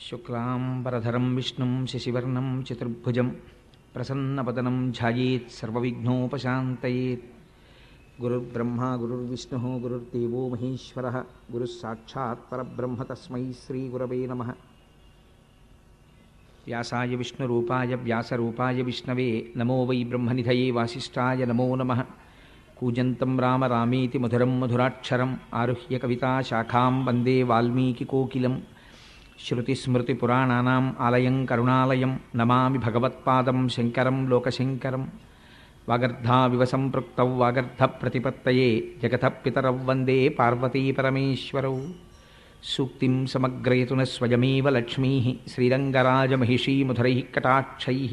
శుక్లాంబరధరం విష్ణుం శశివర్ణం చతుర్భుజం ప్రసన్నవదనం ధ్యాయేత్ సర్వవిఘ్నోపశాంతయేత్. గురుర్బ్రహ్మా గురుర్విష్ణుః గురుర్దేవో మహేశ్వరః గురుస్సాక్షాత్ పరబ్రహ్మ తస్మై శ్రీగురవే నమః. వ్యాసాయ విష్ణురూపాయ వ్యాసరూపాయ విష్ణవే నమో వై బ్రహ్మనిధయే వాసిష్ఠాయ నమో నమః. కూజంతం రామ రామేతి మధురం మధురాక్షరం ఆరుహ్య కవితాశాఖాం వందే వాల్మీకికోకిలం. శృతిస్మృతిపురాణానాం ఆలయం కరుణాలయం నమామి భగవత్పాదం శంకరం లోకశంకరం. వాగర్ధావివ సంపృక్తౌ వాగర్ధప్రతిపత్తయే జగతః పితరౌ వందే పార్వతీపరమేశ్వరౌ. సూక్తిం సమగ్రయతున స్వయమేవ లక్ష్మీః శ్రీరంగరాజమహిషీమధురైః కటాక్షైః.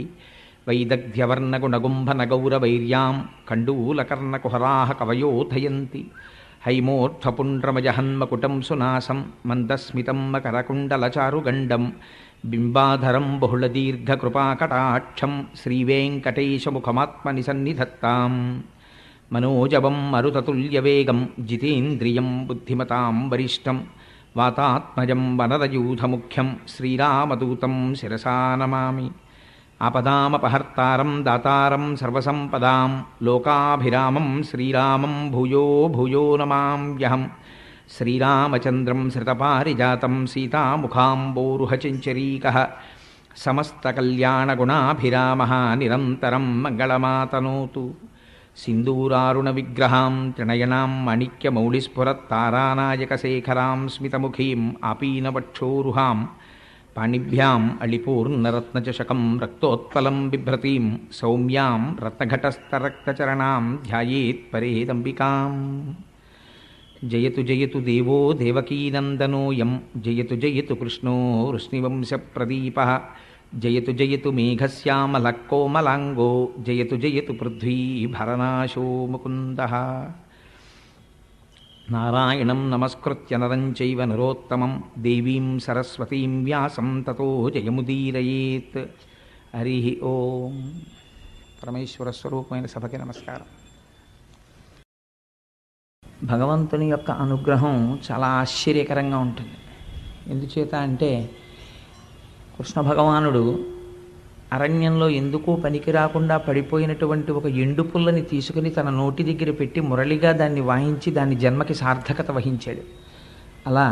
వైదగ్ధ్యవర్ణగుణగుంభనగౌరవైర్యాం కండూలకర్ణకుహరాः కవయోధయంతి. హైమోర్ధ్వపుండ్రమజహన్మకుటం సునాసం మందస్మితం మకరకుండలచారుగండం. బింబాధరం బహుళదీర్ఘకృపాకటాక్షం శ్రీవేంకటేశముఖమాత్మని సన్నిధత్తాం. మనోజవం మరుతతుల్యవేగం జితేంద్రియం బుద్ధిమతాం వరిష్టం. వాతాత్మజం వనరయూథముఖ్యం శ్రీరామదూతం శిరసా నమామి. ఆపదామపహర్తారం దాతారం సర్వసంపదాం లోకాభిరామం శ్రీరామం భూయో భూయో నమామ్యహం. శ్రీరామచంద్రం శ్రితపారిజాతం సీతాముఖాంబోరుహచంచరీకः. సమస్తకల్యాణగుణాభిరామः నిరంతరం మంగళమాతనోతు. సింధూరారుణవిగ్రహాం త్రినయనాం మాణిక్యమౌళిస్ఫురత్తారానాయకశేఖరాం స్మితముఖీం ఆపీనవక్షోరుహాం. పాణిభ్యాం అళిపూర్ణరత్నచషకం రక్తోత్పలం బిభ్రతీం సౌమ్యాం రత్నఘటస్థరక్తచరణాం ధ్యాయేత్ పరేదంబికాం. జయతు జయతు దేవో దేవకీనందనోయం జయతు జయతు కృష్ణో వృష్ణివంశప్రదీపః. జయతు జయతు మేఘశ్యామలకోమలాంగో జయతు జయతు పృథ్వీ భరనాశో ముకుందః. నారాయణం నమస్కృత్య నరం చైవ నరోత్తమం దేవీం సరస్వతీం వ్యాసం తతో జయముదీరయేత్. హరి ఓం. పరమేశ్వర స్వరూపమైన సభకి నమస్కారం. భగవంతుని యొక్క అనుగ్రహం చాలా ఆశ్చర్యకరంగా ఉంటుంది. ఎందుచేత అంటే కృష్ణ భగవానుడు అరణ్యంలో ఎందుకు పనికి రాకుండా పడిపోయినటువంటి ఒక ఎండు పుల్లని తీసుకుని తన నోటి దగ్గర పెట్టి మురళిగా దాన్ని వాయించి దాని జన్మకి సార్థకత వహించాడు. అలా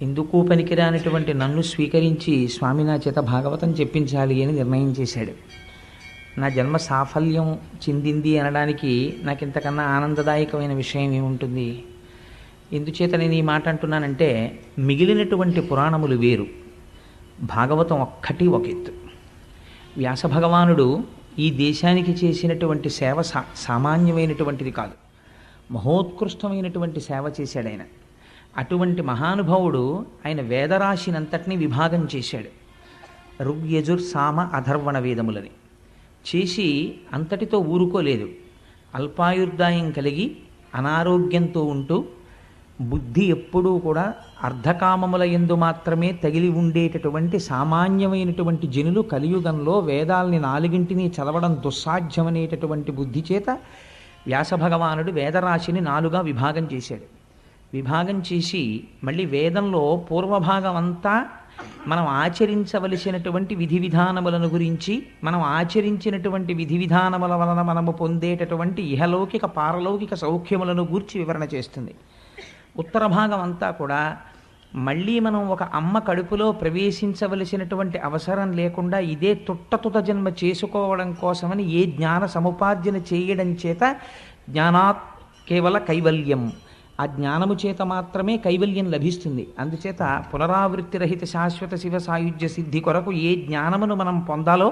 ఎందుకు పనికిరానటువంటి నన్ను స్వీకరించి స్వామి నా చేత భాగవతం చెప్పించాలి అని నిర్ణయం చేశాడు. నా జన్మ సాఫల్యం చెందింది అనడానికి నాకు ఇంతకన్నా ఆనందదాయకమైన విషయం ఏముంటుంది? ఎందుచేత నేను ఈ మాట అంటున్నానంటే మిగిలినటువంటి పురాణములు వేరు, భాగవతం ఒక్కటి ఒక ఎత్తు. వ్యాస భగవానుడు ఈ దేశానికి చేసినటువంటి సేవ సామాన్యమైనటువంటిది కాదు, మహోత్కృష్టమైనటువంటి సేవ చేశాడు ఆయన. అటువంటి మహానుభావుడు ఆయన వేదరాశినంతటినీ విభాగం చేశాడు. ఋగ్యజుర్ సామ అధర్వణ వేదములని చేసి అంతటితో ఊరుకోలేదు. అల్పాయుర్దాయం కలిగి అనారోగ్యంతో ఉంటూ బుద్ధి ఎప్పుడూ కూడా అర్ధకామముల యందు మాత్రమే తగిలి ఉండేటటువంటి సామాన్యమైనటువంటి జనులు కలియుగంలో వేదాల్ని నాలుగింటిని చదవడం దుస్సాధ్యమనేటటువంటి బుద్ధి చేత వ్యాస భగవానుడు వేదరాశిని నాలుగా విభాగం చేశాడు. విభాగం చేసి మళ్ళీ వేదంలో పూర్వభాగం అంతా మనం ఆచరించవలసినటువంటి విధి విధానములను గురించి, మనం ఆచరించినటువంటి విధి విధానముల వలన మనము పొందేటటువంటి ఇహలౌకిక పారలౌకిక సౌఖ్యములను గూర్చి వివరణ చేస్తుంది. ఉత్తర భాగం అంతా కూడా మళ్ళీ మనం ఒక అమ్మ కడుపులో ప్రవేశించవలసినటువంటి అవసరం లేకుండా ఇదే తుట్ట జన్మ చేసుకోవడం కోసమని ఏ జ్ఞాన సముపార్జన చేయడం చేత జ్ఞానాత్ కేవల కైవల్యం, ఆ జ్ఞానము చేత మాత్రమే కైవల్యం లభిస్తుంది. అందుచేత పునరావృత్తి రహిత శాశ్వత శివ సాయుధ్య సిద్ధి కొరకు ఏ జ్ఞానమును మనం పొందాలో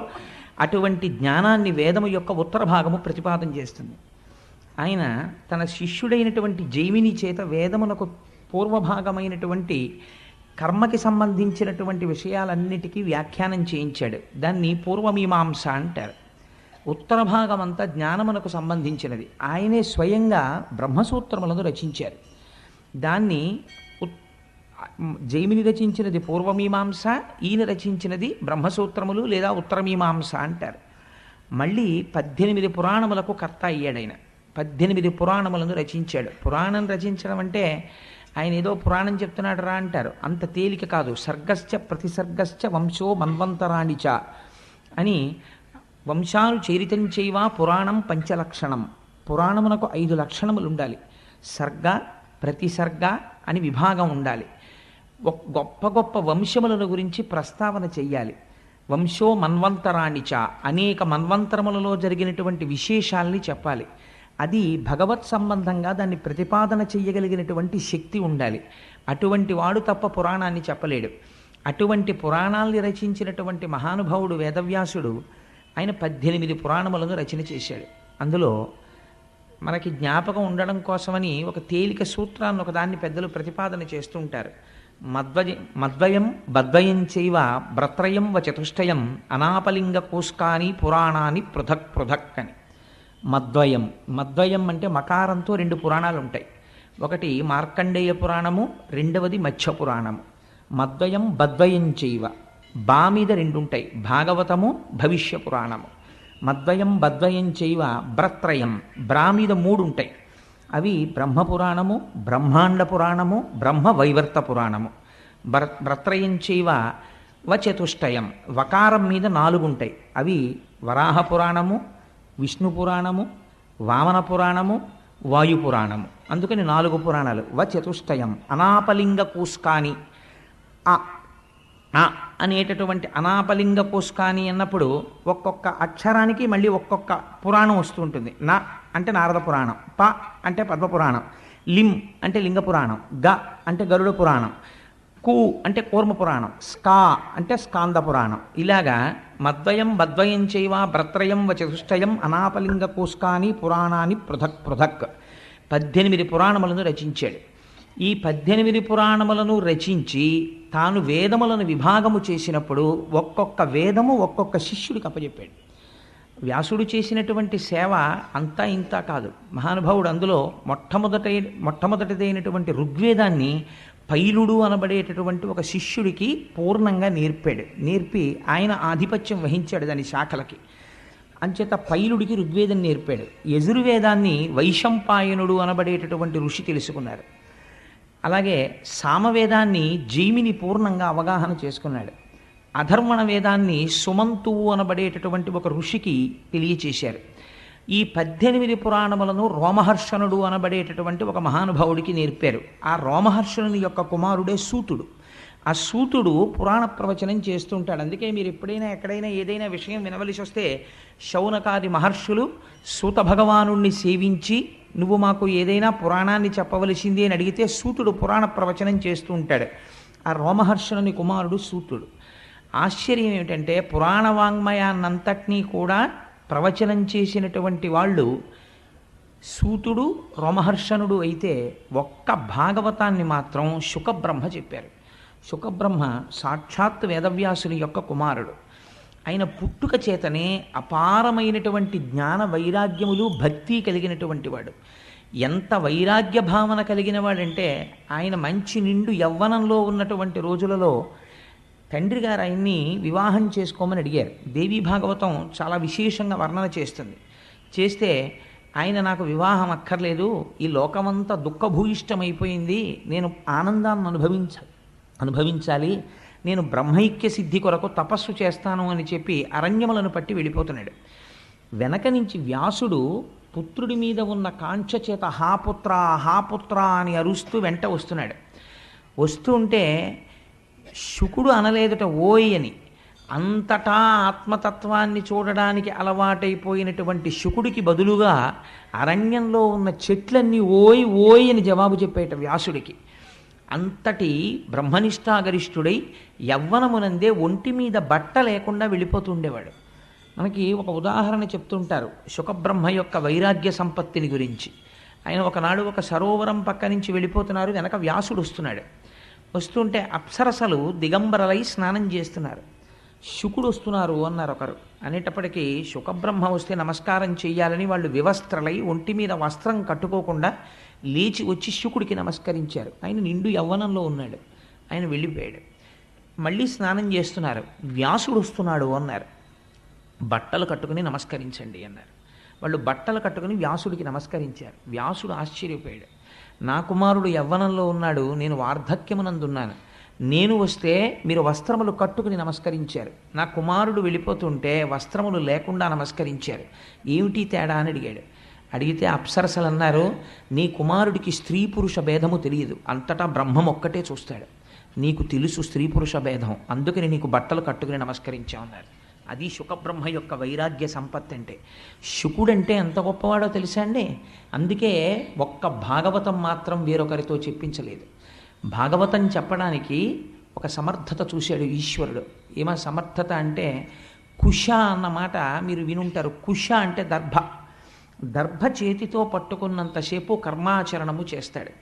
అటువంటి జ్ఞానాన్ని వేదము యొక్క ఉత్తర భాగము ప్రతిపాదన చేస్తుంది. ఆయన తన శిష్యుడైనటువంటి జైమిని చేత వేదమునకు పూర్వభాగమైనటువంటి కర్మకి సంబంధించినటువంటి విషయాలన్నిటికీ వ్యాఖ్యానం చేయించాడు. దాన్ని పూర్వమీమాంస అంటారు. ఉత్తర భాగం అంతా జ్ఞానమునకు సంబంధించినది. ఆయనే స్వయంగా బ్రహ్మసూత్రములను రచించారు. దాన్ని జైమిని రచించినది పూర్వమీమాంస, ఈయన రచించినది బ్రహ్మసూత్రములు లేదా ఉత్తరమీమాంస అంటారు. మళ్ళీ 18 పురాణములకు కర్త అయ్యాడు ఆయన. 18 పురాణములను రచించాడు. పురాణం రచించడం అంటే ఆయన ఏదో పురాణం చెప్తున్నాడు రా అంటారు. అంత తేలిక కాదు. సర్గశ్చ ప్రతిసర్గశ్చ వంశో మన్వంతరాణిచ అని వంశాలు చరితంచైవ పురాణం పంచలక్షణం. పురాణమునకు 5 లక్షణములు ఉండాలి. సర్గ ప్రతిసర్గ అని విభాగం ఉండాలి. గొప్ప గొప్ప వంశముల గురించి ప్రస్తావన చెయ్యాలి. వంశో మన్వంతరాణిచ అనేక మన్వంతరములలో జరిగినటువంటి విశేషాల్ని చెప్పాలి. అది భగవత్ సంబంధంగా దాన్ని ప్రతిపాదన చెయ్యగలిగినటువంటి శక్తి ఉండాలి. అటువంటి వాడు తప్ప పురాణాన్ని చెప్పలేడు. అటువంటి పురాణాల్ని రచించినటువంటి మహానుభావుడు వేదవ్యాసుడు ఆయన 18 పురాణములను రచన చేశాడు. అందులో మనకి జ్ఞాపకం ఉండడం కోసమని ఒక తేలిక సూత్రాన్ని ఒకదాన్ని పెద్దలు ప్రతిపాదన చేస్తూ ఉంటారు. మద్వయం బద్వయం చైవ భ్రత్రయం చతుష్టయం అనాపలింగ కోస్కాని పురాణాన్ని పృథక్ పృథక్ అని. మద్వయం అంటే మకారంతో 2 పురాణాలు ఉంటాయి. ఒకటి మార్కండేయ పురాణము, రెండవది మత్స్య పురాణము. మద్వయం బద్వయం చైవ, బా మీద 2 ఉంటాయి, భాగవతము భవిష్య పురాణము. మద్వయం బద్వయం చైవ భ్రత్రయం, బ్రా మీద 3 ఉంటాయి. అవి బ్రహ్మపురాణము, బ్రహ్మాండ పురాణము, బ్రహ్మ వైవర్త పురాణము. భ్రత్రయం చైవ చతుష్టయం, వకారం మీద 4 ఉంటాయి. అవి వరాహ పురాణము, విష్ణు పురాణము, వామన పురాణము, వాయుపురాణము. అందుకని 4 పురాణాలు. చతుష్టయం అనాపలింగ కూస్కాని, అనేటటువంటి అనాపలింగ కోస్కాని అన్నప్పుడు ఒక్కొక్క అక్షరానికి మళ్ళీ ఒక్కొక్క పురాణం వస్తూ ఉంటుంది. నా అంటే నారద పురాణం, ప అంటే పద్మపురాణం, లిం అంటే లింగ పురాణం, గ అంటే గరుడ పురాణం, కు అంటే కూర్మ పురాణం, స్కా అంటే స్కాంద పురాణం. ఇలాగా మద్వయం బద్వయం చైవ భ్రత్రయం చతుష్టయం అనాపలింగ కోస్కాని పురాణాన్ని పృథక్ పృథక్ 18 పురాణములను రచించాడు. ఈ 18 పురాణములను రచించి తాను వేదములను విభాగము చేసినప్పుడు ఒక్కొక్క వేదము ఒక్కొక్క శిష్యుడికి అప్పచెప్పాడు. వ్యాసుడు చేసినటువంటి సేవ అంతా ఇంత కాదు. మహానుభావుడు అందులో మొట్టమొదటిదైనటువంటి ఋగ్వేదాన్ని పైలుడు అనబడేటటువంటి ఒక శిష్యుడికి పూర్ణంగా నేర్పి ఆయన ఆధిపత్యం వహించాడు దాని శాఖలకి. అంచేత పైలుడికి ఋగ్వేదం నేర్పాడు. యజుర్వేదాన్ని వైశంపాయనుడు అనబడేటటువంటి ఋషి తెలుసుకున్నారు. అలాగే సామవేదాన్ని జైమిని పూర్ణంగా అవగాహన చేసుకున్నాడు. అధర్వణ వేదాన్ని సుమంతువు అనబడేటటువంటి ఒక ఋషికి తెలియచేశారు. ఈ 18 పురాణములను రోమహర్షణుడు అనబడేటటువంటి ఒక మహానుభావుడికి నేర్పారు. ఆ రోమహర్షణుని యొక్క కుమారుడే సూతుడు. ఆ సూతుడు పురాణ ప్రవచనం చేస్తుంటాడు. అందుకే మీరు ఎప్పుడైనా ఎక్కడైనా ఏదైనా విషయం వినవలసి వస్తే శౌనకాది మహర్షులు సూత భగవానుణ్ణి సేవించి నువ్వు మాకు ఏదైనా పురాణాన్ని చెప్పవలసింది అని అడిగితే సూతుడు పురాణ ప్రవచనం చేస్తూ ఉంటాడు. ఆ రోమహర్షణుని కుమారుడు సూతుడు. ఆశ్చర్యం ఏమిటంటే పురాణ వాంగ్మయాన్నంతటినీ కూడా ప్రవచనం చేసినటువంటి వాళ్ళు సూతుడు రోమహర్షణుడు అయితే ఒక్క భాగవతాన్ని మాత్రం శుకబ్రహ్మ చెప్పారు. శుకబ్రహ్మ సాక్షాత్ వేదవ్యాసుని యొక్క కుమారుడు. ఆయన పుట్టుక చేతనే అపారమైనటువంటి జ్ఞాన వైరాగ్యములు భక్తి కలిగినటువంటి వాడు. ఎంత వైరాగ్య భావన కలిగిన వాడంటే ఆయన మంచి నిండు యవ్వనంలో ఉన్నటువంటి రోజులలో తండ్రి గారు ఆయన్ని వివాహం చేసుకోమని అడిగారు. దేవీ భాగవతం చాలా విశేషంగా వర్ణన చేస్తుంది. చేస్తే ఆయన నాకు వివాహం అక్కర్లేదు, ఈ లోకమంతా దుఃఖభూయిష్టమైపోయింది, నేను ఆనందాన్ని అనుభవించాలి, నేను బ్రహ్మైక్య సిద్ధి కొరకు తపస్సు చేస్తాను అని చెప్పి అరణ్యములను పట్టి వెళ్ళిపోతున్నాడు. వెనక నుంచి వ్యాసుడు పుత్రుడి మీద ఉన్న కాంక్ష చేత హాపుత్ర హాపుత్ర అని అరుస్తూ వెంట వస్తున్నాడు. వస్తుంటే శుకుడు అనలేదుట ఓయ్ అని. అంతటా ఆత్మతత్వాన్ని చూడడానికి అలవాటైపోయినటువంటి శుకుడికి బదులుగా అరణ్యంలో ఉన్న చెట్లన్నీ ఓయ్ ఓయ్ అని జవాబు చెప్పేట వ్యాసుడికి. అంతటి బ్రహ్మనిష్టాగరిష్ఠుడై యవ్వనమునందే ఒంటి మీద బట్ట లేకుండా వెళ్ళిపోతుండేవాడు. మనకి ఒక ఉదాహరణ చెప్తుంటారు శుకబ్రహ్మ యొక్క వైరాగ్య సంపత్తిని గురించి. ఆయన ఒకనాడు ఒక సరోవరం పక్క నుంచి వెళ్ళిపోతున్నారు, వెనక వ్యాసుడు వస్తున్నాడు. వస్తుంటే అప్సరసలు దిగంబరలై స్నానం చేస్తున్నారు. శుకుడు వస్తున్నారు అన్నారు ఒకరు. అనేటప్పటికీ శుకబ్రహ్మ వస్తే నమస్కారం చెయ్యాలని వాళ్ళు వివస్త్రలై ఒంటి మీద వస్త్రం కట్టుకోకుండా లేచి వచ్చి శుకుడికి నమస్కరించారు. ఆయన నిండు యవ్వనంలో ఉన్నాడు. ఆయన వెళ్ళిపోయాడు. మళ్ళీ స్నానం చేస్తున్నారు. వ్యాసుడు వస్తున్నాడు అన్నారు. బట్టలు కట్టుకుని నమస్కరించండి అన్నారు. వాళ్ళు బట్టలు కట్టుకుని వ్యాసుడికి నమస్కరించారు. వ్యాసుడు ఆశ్చర్యపోయాడు. నా కుమారుడు యవ్వనంలో ఉన్నాడు, నేను వార్ధక్యమునందున్నాను. నేను వస్తే మీరు వస్త్రములు కట్టుకుని నమస్కరించారు, నా కుమారుడు వెళ్ళిపోతుంటే వస్త్రములు లేకుండా నమస్కరించారు. ఏమిటి తేడా అని అడిగాడు. అడిగితే అప్సరసలు అన్నారు, నీ కుమారుడికి స్త్రీ పురుష భేదము తెలియదు, అంతటా బ్రహ్మం ఒక్కటే చూస్తాడు. నీకు తెలుసు స్త్రీ పురుష భేదం, అందుకని నీకు బట్టలు కట్టుకుని నమస్కరించామన్నారు. అది శుకబ్రహ్మ యొక్క వైరాగ్య సంపత్తి అంటే. శుకుడంటే ఎంత గొప్పవాడో తెలుసా అండి. అందుకే ఒక్క భాగవతం మాత్రం వేరొకరితో చెప్పించలేదు. భాగవతం చెప్పడానికి ఒక సమర్థత చూశాడు ఈశ్వరుడు. ఏమా సమర్థత అంటే, కుశ అన్నమాట మీరు వినుంటారు. కుశ అంటే దర్భ. దర్భ చేతితో పట్టుకున్నంతసేపు కర్మాచరణము చేస్తాడు.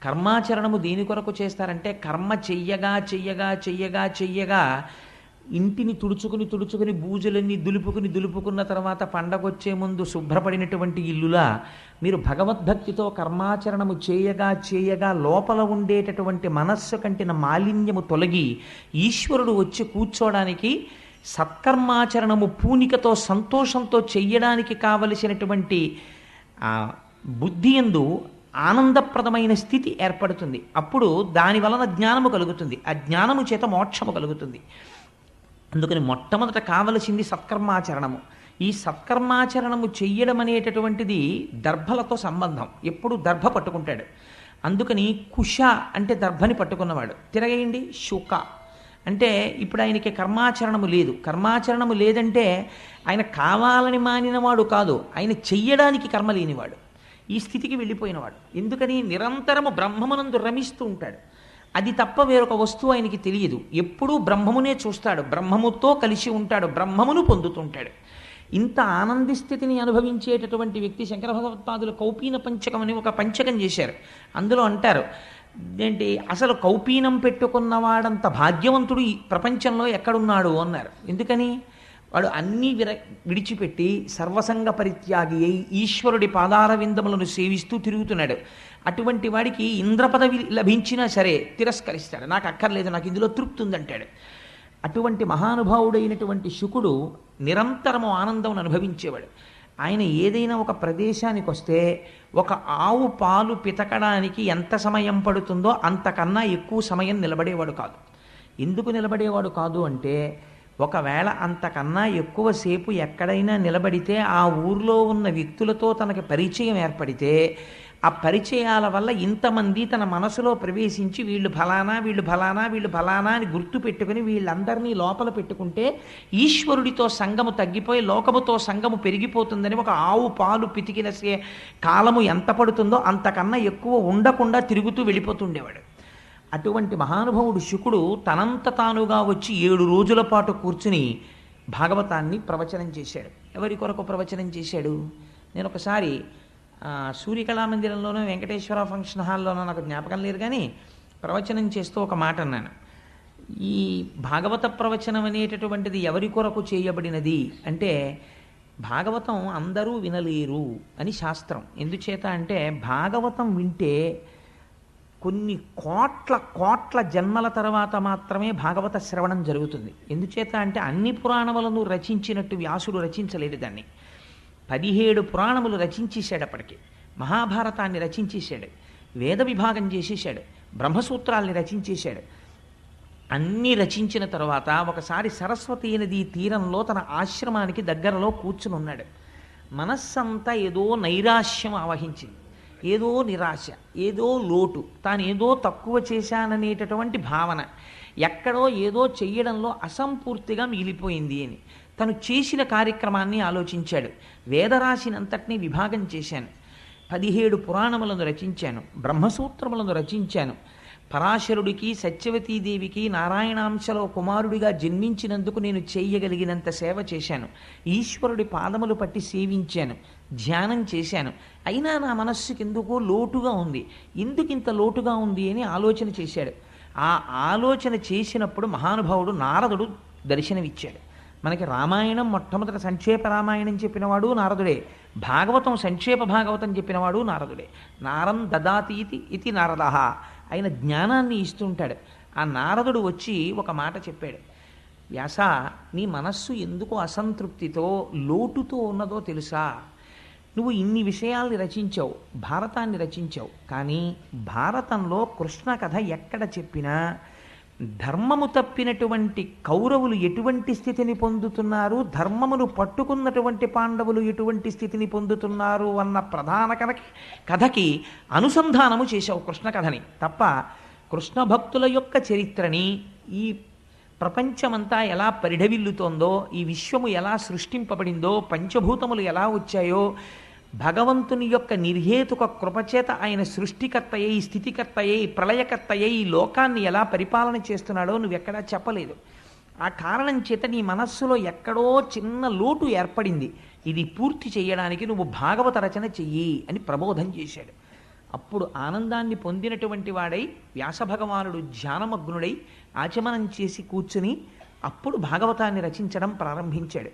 కర్మాచరణము దేని కొరకు చేస్తారంటే, కర్మ చెయ్యగా చెయ్యగా చెయ్యగా చెయ్యగా ఇంటిని తుడుచుకుని బూజులన్నీ దులుపుకున్న తర్వాత పండగొచ్చే ముందు శుభ్రపడినటువంటి ఇల్లులా మీరు భగవద్భక్తితో కర్మాచరణము చేయగా చేయగా లోపల ఉండేటటువంటి మనస్సు కంటిన మాలిన్యము తొలగి ఈశ్వరుడు వచ్చి కూర్చోడానికి, సత్కర్మాచరణము పూనికతో సంతోషంతో చెయ్యడానికి కావలసినటువంటి బుద్ధి యందు ఆనందప్రదమైన స్థితి ఏర్పడుతుంది. అప్పుడు దాని వలన జ్ఞానము కలుగుతుంది. ఆ జ్ఞానము చేత మోక్షము కలుగుతుంది. అందుకని మొట్టమొదట కావలసింది సత్కర్మాచరణము. ఈ సత్కర్మాచరణము చెయ్యడం అనేటటువంటిది దర్భలతో సంబంధం. ఎప్పుడు దర్భ పట్టుకుంటాడు. అందుకని కుశ అంటే దర్భని పట్టుకున్నవాడు. తిరగేయండి శుక అంటే ఇప్పుడు ఆయనకి కర్మాచరణము లేదు. కర్మాచరణము లేదంటే ఆయన కావాలని మానినవాడు కాదు, ఆయన చెయ్యడానికి కర్మ లేనివాడు. ఈ స్థితికి వెళ్ళిపోయినవాడు. ఎందుకని నిరంతరము బ్రహ్మమునందు రమిస్తూ ఉంటాడు. అది తప్ప వేరొక వస్తువు ఆయనకి తెలియదు. ఎప్పుడూ బ్రహ్మమునే చూస్తాడు, బ్రహ్మముతో కలిసి ఉంటాడు, బ్రహ్మమును పొందుతుంటాడు. ఇంత ఆనంది స్థితిని అనుభవించేటటువంటి వ్యక్తి శంకర భగవత్పాదులు కౌపీన పంచకం అని ఒక పంచకం చేశారు. అందులో అంటారు ఏంటి, అసలు కౌపీనం పెట్టుకున్నవాడంత భాగ్యవంతుడు ఈ ప్రపంచంలో ఎక్కడున్నాడు అన్నారు. ఎందుకని? వాడు అన్నీ విడిచిపెట్టి సర్వసంగ పరిత్యాగి అయి ఈశ్వరుడి పాదార విందములను సేవిస్తూ తిరుగుతున్నాడు. అటువంటి వాడికి ఇంద్ర పదవి లభించినా సరే తిరస్కరిస్తాడు. నాకు అక్కర్లేదు, నాకు ఇందులో తృప్తి ఉందంటాడు. అటువంటి మహానుభావుడైనటువంటి శుకుడు నిరంతరము ఆనందం అనుభవించేవాడు. ఆయన ఏదైనా ఒక ప్రదేశానికి వస్తే ఒక ఆవు పాలు పితకడానికి ఎంత సమయం పడుతుందో అంతకన్నా ఎక్కువ సమయం నిలబడేవాడు కాదు. ఎందుకు నిలబడేవాడు కాదు అంటే, ఒకవేళ అంతకన్నా ఎక్కువసేపు ఎక్కడైనా నిలబడితే ఆ ఊర్లో ఉన్న వ్యక్తులతో తనకి పరిచయం ఏర్పడితే ఆ పరిచయాల వల్ల ఇంతమంది తన మనసులో ప్రవేశించి వీళ్ళు ఫలానా వీళ్ళు ఫలానా వీళ్ళు ఫలానా అని గుర్తు పెట్టుకుని వీళ్ళందరినీ లోపల పెట్టుకుంటే ఈశ్వరుడితో సంగము తగ్గిపోయి లోకముతో సంగము పెరిగిపోతుందని ఒక ఆవు పాలు పితికిన కాలము ఎంత పడుతుందో అంతకన్నా ఎక్కువ ఉండకుండా తిరుగుతూ వెళ్ళిపోతుండేవాడు. అటువంటి మహానుభావుడు శుకుడు తనంత తానుగా వచ్చి 7 రోజుల పాటు కూర్చుని భాగవతాన్ని ప్రవచనం చేశాడు. ఎవరి కొరకు ప్రవచనం చేశాడు? నేను ఒకసారి సూర్యకళామందిరంలోనూ వెంకటేశ్వర ఫంక్షన్ హాల్లోనూ నాకు జ్ఞాపకం లేదు, కానీ ప్రవచనం చేస్తూ ఒక మాట అన్నాను. ఈ భాగవత ప్రవచనం అనేటటువంటిది ఎవరి కొరకు చేయబడినది అంటే, భాగవతం అందరూ వినలేరు అని శాస్త్రం. ఎందుచేత అంటే భాగవతం వింటే కొన్ని కోట్ల జన్మల తర్వాత మాత్రమే భాగవత శ్రవణం జరుగుతుంది. ఎందుచేత అంటే అన్ని పురాణములను రచించినట్టు వ్యాసుడు రచించలేడు దాన్ని. 17 పురాణములు రచించేశాడు. అప్పటికి మహాభారతాన్ని రచించేశాడు, వేద విభాగం చేసేశాడు, బ్రహ్మసూత్రాల్ని రచించేశాడు. అన్నీ రచించిన తర్వాత ఒకసారి సరస్వతీ నదీ తీరంలో తన ఆశ్రమానికి దగ్గరలో కూర్చుని ఉన్నాడు. మనస్సంతా ఏదో నైరాశ్యం ఆవహించింది, ఏదో నిరాశ, ఏదో లోటు, తాను ఏదో తక్కువ చేశాననేటటువంటి భావన, ఎక్కడో ఏదో చెయ్యడంలో అసంపూర్తిగా మిగిలిపోయింది అని తను చేసిన కార్యక్రమాన్ని ఆలోచించాడు. వేదరాశినంతటినీ విభాగం చేశాను, 17 పురాణములను రచించాను, బ్రహ్మసూత్రములను రచించాను, పరాశరుడికి సత్యవతీదేవికి నారాయణాంశలో కుమారుడిగా జన్మించినందుకు నేను చేయగలిగినంత సేవ చేశాను, ఈశ్వరుడి పాదములు పట్టి సేవించాను, ధ్యానం చేశాను. అయినా నా మనస్సుకి ఎందుకో లోటుగా ఉంది. ఎందుకు ఇంత లోటుగా ఉంది అని ఆలోచన చేశాడు. ఆ ఆలోచన చేసినప్పుడు మహానుభావుడు నారదుడు దర్శనమిచ్చాడు. మనకి రామాయణం మొట్టమొదట సంక్షేప రామాయణం చెప్పినవాడు నారదుడే, భాగవతం సంక్షేప భాగవతం చెప్పినవాడు నారదుడే. నారం దదాతీతి ఇది నారదః, ఆయన జ్ఞానాన్ని ఇస్తుంటాడు. ఆ నారదుడు వచ్చి ఒక మాట చెప్పాడు, వ్యాస నీ మనస్సు ఎందుకు అసంతృప్తితో లోటుతో ఉన్నదో తెలుసా? నువ్వు ఇన్ని విషయాల్ని రచించావు, భారతాన్ని రచించావు, కానీ భారతంలో కృష్ణ కథ ఎక్కడ చెప్పినా ధర్మము తప్పినటువంటి కౌరవులు ఎటువంటి స్థితిని పొందుతున్నారు, ధర్మమును పట్టుకున్నటువంటి పాండవులు ఎటువంటి స్థితిని పొందుతున్నారు అన్న ప్రధాన కథకి అనుసంధానము చేశావు కృష్ణ కథని తప్ప కృష్ణ భక్తుల యొక్క చరిత్రని, ఈ ప్రపంచమంతా ఎలా పరిఢవిల్లుతోందో, ఈ విశ్వము ఎలా సృష్టింపబడిందో, పంచభూతములు ఎలా వచ్చాయో, భగవంతుని యొక్క నిర్హేతుక కృపచేత ఆయన సృష్టికర్తయ్యి, స్థితికర్తయ్యి, ప్రళయకర్తయ్యి ఈ లోకాన్ని ఎలా పరిపాలన చేస్తున్నాడో నువ్వెక్కడా చెప్పలేదు. ఆ కారణం చేత నీ మనస్సులో ఎక్కడో చిన్న లోటు ఏర్పడింది. ఇది పూర్తి చేయడానికి నువ్వు భాగవత రచన చెయ్యి అని ప్రబోధం చేశాడు. అప్పుడు ఆనందాన్ని పొందినటువంటి వాడై వ్యాసభగవానుడు ధ్యానమగ్నుడై ఆచమనం చేసి కూర్చుని అప్పుడు భాగవతాన్ని రచించడం ప్రారంభించాడు.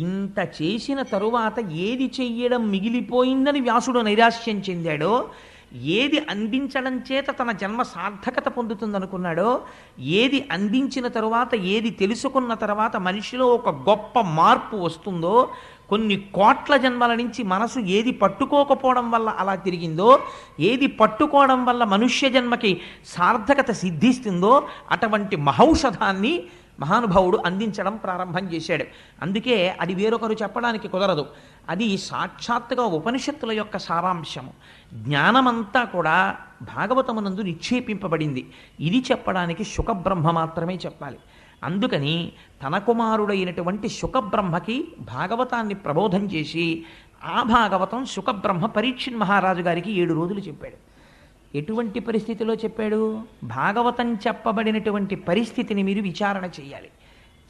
ఇంత చేసిన తరువాత ఏది చెయ్యడం మిగిలిపోయిందని వ్యాసుడు నైరాశ్యం చెందాడో, ఏది అందించడం చేత తన జన్మ సార్థకత పొందుతుందనుకున్నాడో, ఏది అందించిన తరువాత, ఏది తెలుసుకున్న తర్వాత మనిషిలో ఒక గొప్ప మార్పు వస్తుందో, కొన్ని కోట్ల జన్మల నుంచి మనసు ఏది పట్టుకోకపోవడం వల్ల అలా తిరిగిందో, ఏది పట్టుకోవడం వల్ల మనుష్య జన్మకి సార్థకత సిద్ధిస్తుందో అటువంటి మహౌషధాన్ని మహానుభావుడు అందించడం ప్రారంభం చేశాడు. అందుకే అది వేరొకరు చెప్పడానికి కుదరదు. అది సాక్షాత్తుగా ఉపనిషత్తుల యొక్క సారాంశము. జ్ఞానమంతా కూడా భాగవతమునందు నిక్షేపింపబడింది. ఇది చెప్పడానికి శుకబ్రహ్మ మాత్రమే చెప్పాలి. అందుకని తన కుమారుడైనటువంటి శుకబ్రహ్మకి భాగవతాన్ని ప్రబోధం చేసి ఆ భాగవతం శుకబ్రహ్మ పరీక్షిత్ మహారాజు గారికి 7 రోజులు చెప్పాడు. ఎటువంటి పరిస్థితిలో చెప్పాడు? భాగవతం చెప్పబడినటువంటి పరిస్థితిని మీరు విచారణ చేయాలి.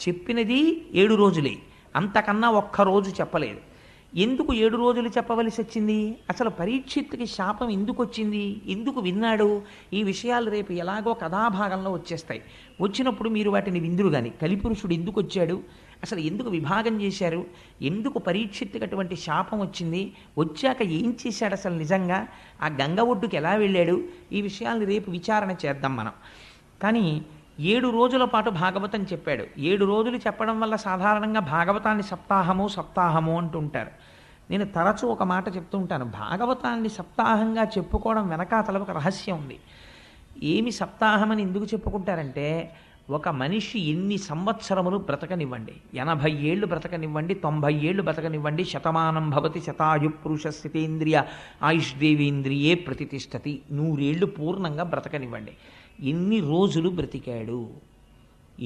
చెప్పినది 7 రోజులే, అంతకన్నా ఒక్కరోజు చెప్పలేదు. ఎందుకు 7 రోజులు చెప్పవలసి వచ్చింది? అసలు పరీక్షిత్తుకి శాపం ఎందుకు వచ్చింది? ఎందుకు విన్నాడు? ఈ విషయాలు రేపు ఎలాగో కథాభాగంలో వచ్చేస్తాయి. వచ్చినప్పుడు మీరు వాటిని విందురు. కానీ కలిపురుషుడు ఎందుకు వచ్చాడు, అసలు ఎందుకు విభాగం చేశారు, ఎందుకు పరీక్షిత్తుకి అటువంటి శాపం వచ్చింది, వచ్చాక ఏం చేశాడు, అసలు నిజంగా ఆ గంగ ఒడ్డుకి ఎలా వెళ్ళాడు, ఈ విషయాల్ని రేపు విచారణ చేద్దాం మనం. కానీ 7 రోజుల పాటు భాగవతం చెప్పాడు. 7 రోజులు చెప్పడం వల్ల సాధారణంగా భాగవతాన్ని సప్తాహము అంటుంటారు. నేను తరచూ ఒక మాట చెప్తూ ఉంటాను. భాగవతాన్ని సప్తాహంగా చెప్పుకోవడం వెనకాతల ఒక రహస్యం ఉంది. ఏమి సప్తాహమని ఎందుకు చెప్పుకుంటారంటే, ఒక మనిషి ఎన్ని సంవత్సరములు బ్రతకనివ్వండి, 80 ఏళ్ళు బ్రతకనివ్వండి, 90 ఏళ్ళు బ్రతకనివ్వండి, శతమానం భవతి శతాయు పురుష స్థితేంద్రియ ఆయుష్దేవేంద్రియే ప్రతిష్టతి, 100 ఏళ్ళు పూర్ణంగా బ్రతకనివ్వండి. ఎన్ని రోజులు బ్రతికాడు?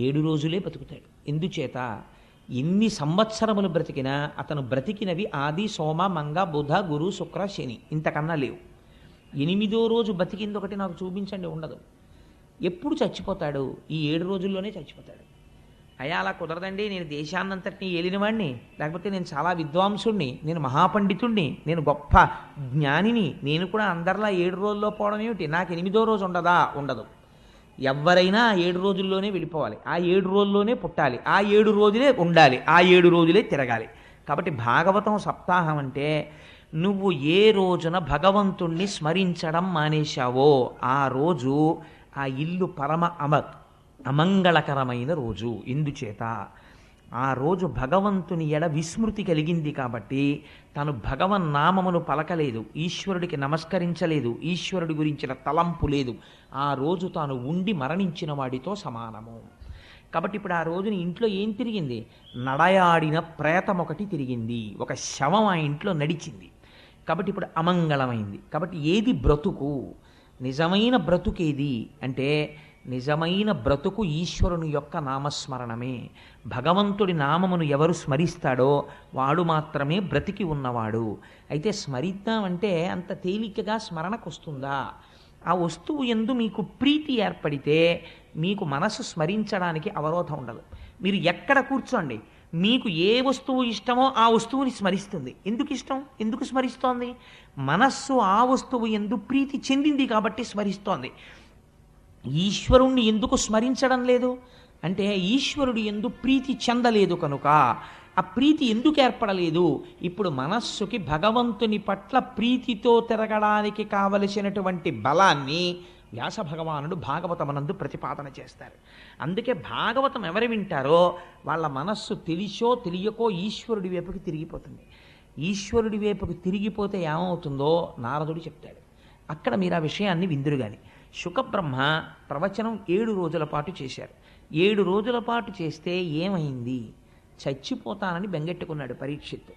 7 రోజులే బతుకుతాడు. ఎందుచేత? ఎన్ని సంవత్సరములు బ్రతికినా అతను బ్రతికినవి ఆది సోమ మంగ బుధ గురు శుక్ర శని, ఇంతకన్నా లేవు. 8వ రోజు బతికింది ఒకటి నాకు చూపించండి, ఉండదు. ఎప్పుడు చచ్చిపోతాడు? ఈ 7 రోజుల్లోనే చచ్చిపోతాడు. అయ్యా అలా కుదరదండి, నేను దేశాన్నంతటినీ ఏలినవాడిని, లేకపోతే నేను చాలా విద్వాంసుణ్ణి, నేను మహాపండితుణ్ణి, నేను గొప్ప జ్ఞానిని, నేను కూడా అందరిలా 7 రోజుల్లో పోవడం ఏమిటి, నాకు 8వ రోజు ఉండదా? ఉండదు. ఎవరైనా 7 రోజుల్లోనే వెళ్ళిపోవాలి, ఆ 7 రోజుల్లోనే పుట్టాలి, ఆ 7 రోజులే ఉండాలి, ఆ 7 రోజులే తిరగాలి. కాబట్టి భాగవతం సప్తాహం అంటే నువ్వు ఏ రోజున భగవంతుణ్ణి స్మరించడం మానేశావో ఆ రోజు ఆ ఇల్లు పరమ అమంగళకరమైన రోజు. ఎందుచేత? ఆ రోజు భగవంతుని ఎడ విస్మృతి కలిగింది కాబట్టి తను భగవన్నామమును పలకలేదు, ఈశ్వరుడికి నమస్కరించలేదు, ఈశ్వరుడి గురించిన తలంపు లేదు. ఆ రోజు తాను ఉండి మరణించిన వాడితో సమానము. కాబట్టి ఇప్పుడు ఆ రోజుని ఇంట్లో ఏం తిరిగింది? నడయాడిన ప్రేతం ఒకటి తిరిగింది, ఒక శవం ఆ ఇంట్లో నడిచింది. కాబట్టి ఇప్పుడు అమంగళమైంది. కాబట్టి ఏది బ్రతుకు? నిజమైన బ్రతుకేది అంటే, నిజమైన బ్రతుకు ఈశ్వరుని యొక్క నామస్మరణమే. భగవంతుడి నామమును ఎవరు స్మరిస్తాడో వాడు మాత్రమే బ్రతికి ఉన్నవాడు. అయితే స్మరిద్దామంటే అంత తేలికగా స్మరణకు వస్తుందా? ఆ వస్తువు యందు మీకు ప్రీతి ఏర్పడితే మీకు మనసు స్మరించడానికి అవరోధం ఉండదు. మీరు ఎక్కడ కూర్చోండి, మీకు ఏ వస్తువు ఇష్టమో ఆ వస్తువుని స్మరిస్తుంది. ఎందుకు ఇష్టం? ఎందుకు స్మరిస్తోంది? మనస్సు ఆ వస్తువు యందు ప్రీతి చెందింది కాబట్టి స్మరిస్తోంది. ఈశ్వరుణ్ణి ఎందుకు స్మరించడం లేదు అంటే, ఈశ్వరుడు యందు ప్రీతి చెందలేదు కనుక. ఆ ప్రీతి ఎందుకు ఏర్పడలేదు? ఇప్పుడు మనస్సుకి భగవంతుని పట్ల ప్రీతితో తిరగడానికి కావలసినటువంటి బలాన్ని వ్యాస భగవానుడు భాగవతమనందు ప్రతిపాదన చేస్తారు. అందుకే భాగవతం ఎవరు వింటారో వాళ్ళ మనస్సు తెలిసో తెలియకో ఈశ్వరుడి వైపుకి తిరిగిపోతుంది. ఈశ్వరుడి వైపుకు తిరిగిపోతే ఏమవుతుందో నారదుడు చెప్తాడు. అక్కడ మీరు ఆ విషయాన్ని విందురు గాని. శుకబ్రహ్మ ప్రవచనం 7 రోజుల పాటు చేశారు. 7 రోజుల పాటు చేస్తే ఏమైంది? చచ్చిపోతానని బెంగెట్టుకున్నాడు పరీక్షిత్తు.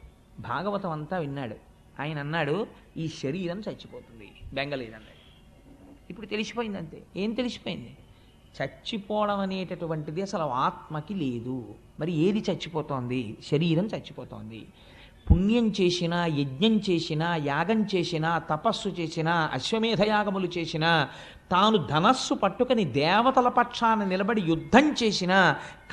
భాగవతం అంతా విన్నాడు. ఆయన అన్నాడు, ఈ శరీరం చచ్చిపోతుంది, బెంగలేదన్నాడు. ఇప్పుడు తెలిసిపోయింది అంతే. ఏం తెలిసిపోయింది? చచ్చిపోవడం అనేటటువంటిది అసలు ఆత్మకి లేదు. మరి ఏది చచ్చిపోతోంది? శరీరం చచ్చిపోతోంది. పుణ్యం చేసినా, యజ్ఞం చేసినా, యాగం చేసినా, తపస్సు చేసినా, అశ్వమేధయాగములు చేసినా, తాను ధనస్సు పట్టుకుని దేవతల పక్షాన నిలబడి యుద్ధం చేసినా,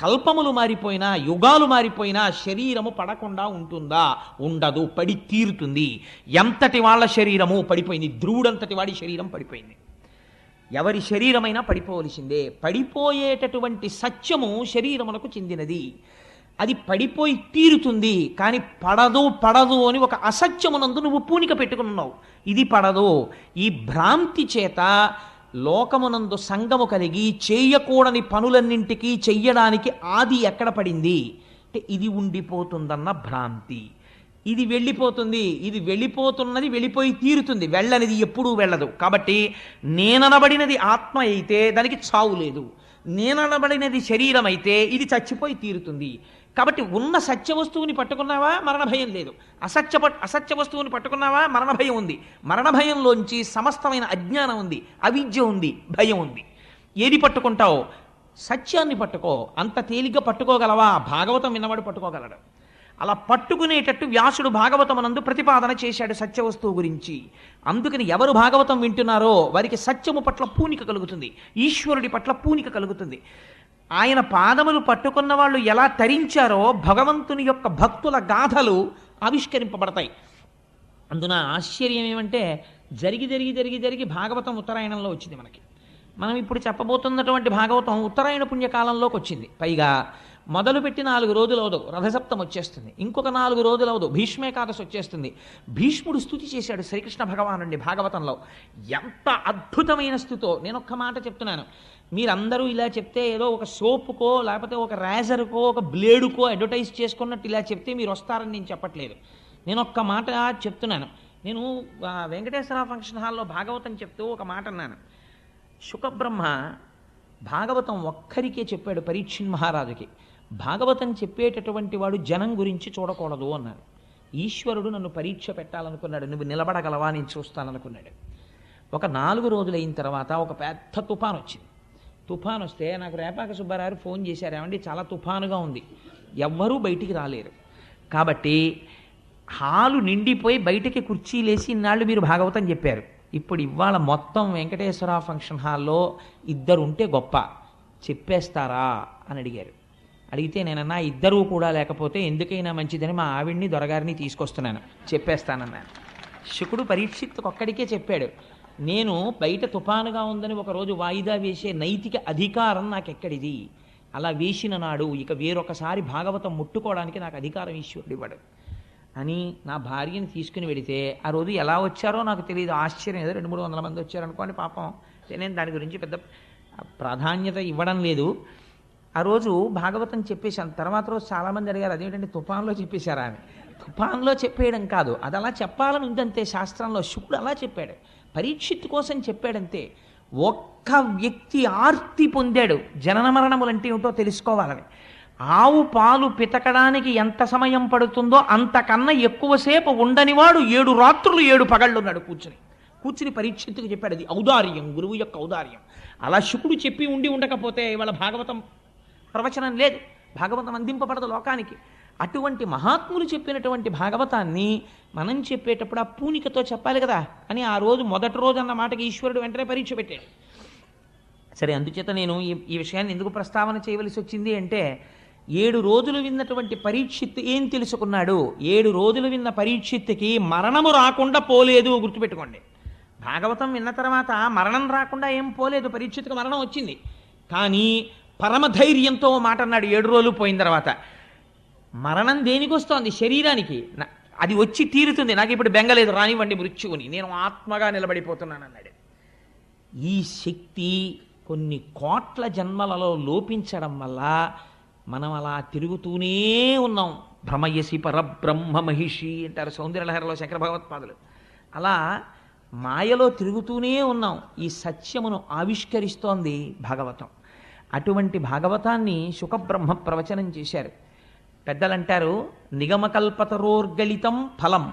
కల్పములు మారిపోయినా, యుగాలు మారిపోయినా శరీరము పడకుండా ఉంటుందా? ఉండదు, పడి తీరుతుంది. ఎంతటి వాళ్ళ శరీరము పడిపోయింది, ధ్రువుడంతటి వాడి శరీరం పడిపోయింది. ఎవరి శరీరమైనా పడిపోవలసిందే. పడిపోయేటటువంటి సత్యము శరీరమునకు చెందినది. అది పడిపోయి తీరుతుంది. కానీ పడదు పడదు అని ఒక అసత్యమునందు నువ్వు పూనిక పెట్టుకున్నావు. ఇది పడదు. ఈ భ్రాంతి చేత లోకమునందు సంగము కలిగి చేయకూడని పనులన్నింటికీ చెయ్యడానికి ఆది ఎక్కడ పడింది అంటే ఇది ఉండిపోతుందన్న భ్రాంతి. ఇది వెళ్ళిపోతుంది, ఇది వెళ్ళిపోతున్నది వెళ్ళిపోయి తీరుతుంది, వెళ్ళనిది ఎప్పుడూ వెళ్ళదు. కాబట్టి నేననబడినది ఆత్మ అయితే దానికి చావు లేదు, నేననబడినది శరీరం అయితే ఇది చచ్చిపోయి తీరుతుంది. కాబట్టి ఉన్న సత్య వస్తువుని పట్టుకున్నావా మరణ భయం లేదు, అసత్య వస్తువుని పట్టుకున్నావా మరణ భయం ఉంది. మరణ భయంలోంచి సమస్తమైన అజ్ఞానం ఉంది, అవిద్య ఉంది, భయం ఉంది. ఏది పట్టుకుంటావు? సత్యాన్ని పట్టుకో. అంత తేలిగ్గా పట్టుకోగలవా? భాగవతం విన్నవాడు పట్టుకోగలడు. అలా పట్టుకునేటట్టు వ్యాసుడు భాగవతమునందు ప్రతిపాదన చేశాడు సత్య వస్తువు గురించి. అందుకని ఎవరు భాగవతం వింటున్నారో వారికి సత్యము పట్ల పూనిక కలుగుతుంది, ఈశ్వరుడి పట్ల పూనిక కలుగుతుంది. ఆయన పాదములు పట్టుకున్న వాళ్ళు ఎలా తరించారో భగవంతుని యొక్క భక్తుల గాథలు ఆవిష్కరింపబడతాయి. అందున ఆశ్చర్యం ఏమంటే జరిగి జరిగి జరిగి జరిగి భాగవతం ఉత్తరాయణంలో వచ్చింది మనకి. మనం ఇప్పుడు చెప్పబోతున్నటువంటి భాగవతం ఉత్తరాయణ పుణ్యకాలంలోకి వచ్చింది. పైగా మొదలుపెట్టి 4 రోజులు అవదు, రథసప్తం వచ్చేస్తుంది. ఇంకొక 4 రోజులు అవదు, భీష్మేకాదశి వచ్చేస్తుంది. భీష్ముడు స్తుతి చేశాడు శ్రీకృష్ణ భగవానుడిని భాగవతంలో. ఎంత అద్భుతమైన స్థుతో! నేను ఒక్క మాట చెప్తున్నాను, మీరందరూ ఇలా చెప్తే ఏదో ఒక సోపుకో లేకపోతే ఒక రేజర్కో ఒక బ్లేడుకో అడ్వర్టైజ్ చేసుకున్నట్టు ఇలా చెప్తే మీరు వస్తారని నేను చెప్పట్లేదు. నేను ఒక్క మాట చెప్తున్నాను. నేను వెంకటేశ్వర ఫంక్షన్ హాల్లో భాగవతం చెప్తూ ఒక మాట అన్నాను. శుకబ్రహ్మ భాగవతం ఒక్కరికే చెప్పాడు, పరీక్షిన్ మహారాజుకి. భాగవతం చెప్పేటటువంటి వాడు జనం గురించి చూడకూడదు అన్నాడు. ఈశ్వరుడు నన్ను పరీక్ష పెట్టాలనుకున్నాడు, నువ్వు నిలబడగలవా నేను చూస్తాననుకున్నాడు. ఒక 4 రోజులు అయిన తర్వాత ఒక పెద్ద తుఫాన్ వచ్చింది. తుఫాన్ వస్తే నాకు రేపాక సుబ్బారావు ఫోన్ చేశారు, ఏమండి చాలా తుఫానుగా ఉంది, ఎవ్వరూ బయటికి రాలేరు. కాబట్టి హాలు నిండిపోయి బయటికి కుర్చీలేసి ఇన్నాళ్ళు మీరు భాగవతం చెప్పారు, ఇప్పుడు ఇవాళ మొత్తం వెంకటేశ్వర ఫంక్షన్ హాల్లో 2 ఉంటే గొప్ప, చెప్పేస్తారా అని అడిగారు. అడిగితే నేనన్నా 2 కూడా లేకపోతే ఎందుకైనా మంచిదని మా ఆవిడ్ని దొరగారిని తీసుకొస్తున్నాను, చెప్పేస్తానన్నాను. శుకుడు పరీక్షిత్తుకు ఒక్కడికే చెప్పాడు, నేను బయట తుఫానుగా ఉందని ఒకరోజు వాయిదా వేసే నైతిక అధికారం నాకెక్కడిది? అలా వేసిన నాడు ఇక వేరొకసారి భాగవతం ముట్టుకోవడానికి నాకు అధికారం ఈశ్వరుడు ఇవ్వడు అని నా భార్యని తీసుకుని వెడితే ఆ రోజు ఎలా వచ్చారో నాకు తెలియదు. ఆశ్చర్యం, ఏదో 200-300 మంది వచ్చారనుకోండి పాపం. నేను దాని గురించి పెద్ద ప్రాధాన్యత ఇవ్వడం లేదు. ఆ రోజు భాగవతం చెప్పేశాను. తర్వాత రోజు చాలామంది అడిగారు, అదేంటంటే తుఫాన్లో చెప్పేశారా అని. తుఫాన్లో చెప్పేయడం కాదు, అది అలా చెప్పాలని ఉందంతే శాస్త్రంలో. శుకుడు అలా చెప్పాడు, పరీక్షిత్ కోసం చెప్పాడంతే. ఒక్క వ్యక్తి ఆర్తి పొందాడు, జనన మరణములంటే ఏమిటో తెలుసుకోవాలని. ఆవు పాలు పితకడానికి ఎంత సమయం పడుతుందో అంతకన్నా ఎక్కువసేపు ఉండనివాడు 7 రాత్రులు 7 పగళ్ళున్నాడు కూర్చుని పరీక్షిత్తుకు చెప్పాడు. అది ఔదార్యం, గురువు యొక్క ఔదార్యం. అలా శుకుడు చెప్పి ఉండకపోతే ఇవాళ భాగవతం ప్రవచనం లేదు, భాగవతం అందింపబడదు లోకానికి. అటువంటి మహాత్ములు చెప్పినటువంటి భాగవతాన్ని మనం చెప్పేటప్పుడు ఆ పూనికతో చెప్పాలి కదా అని ఆ రోజు మొదటి రోజు అన్న మాటకి ఈశ్వరుడు వెంటనే పరీక్ష పెట్టాడు. సరే, అందుచేత నేను ఈ విషయాన్ని ఎందుకు ప్రస్తావన చేయవలసి వచ్చింది అంటే 7 రోజులు విన్నటువంటి పరీక్షిత్తు ఏం తెలుసుకున్నాడు? 7 రోజులు విన్న పరీక్షిత్తుకి మరణము రాకుండా పోలేదు, గుర్తుపెట్టుకోండి. భాగవతం విన్న తర్వాత మరణం రాకుండా ఏం పోలేదు, పరీక్షిత్తుకు మరణం వచ్చింది. కానీ పరమధైర్యంతో మాట అన్నాడు 7 రోజులు పోయిన తర్వాత, మరణం దేనికి వస్తోంది? శరీరానికి. అది వచ్చి తీరుతుంది, నాకు ఇప్పుడు బెంగలేదు, రానివ్వండి మృత్యువుని, నేను ఆత్మగా నిలబడిపోతున్నాను అన్నాడు. ఈ శక్తి కొన్ని కోట్ల జన్మలలో లోపించడం వల్ల మనం అలా తిరుగుతూనే ఉన్నాం. భ్రమయసి పరబ్రహ్మ మహిషి అంటారు సౌందర్యలహరిలో శంకర భగవత్పాదులు. అలా మాయలో తిరుగుతూనే ఉన్నాం. ఈ సత్యమును ఆవిష్కరిస్తోంది భాగవతం. అటువంటి భాగవతాన్ని శుకబ్రహ్మ ప్రవచనం చేశారు. పెద్దలంటారు, నిగమకల్పతరోర్గళితం ఫలం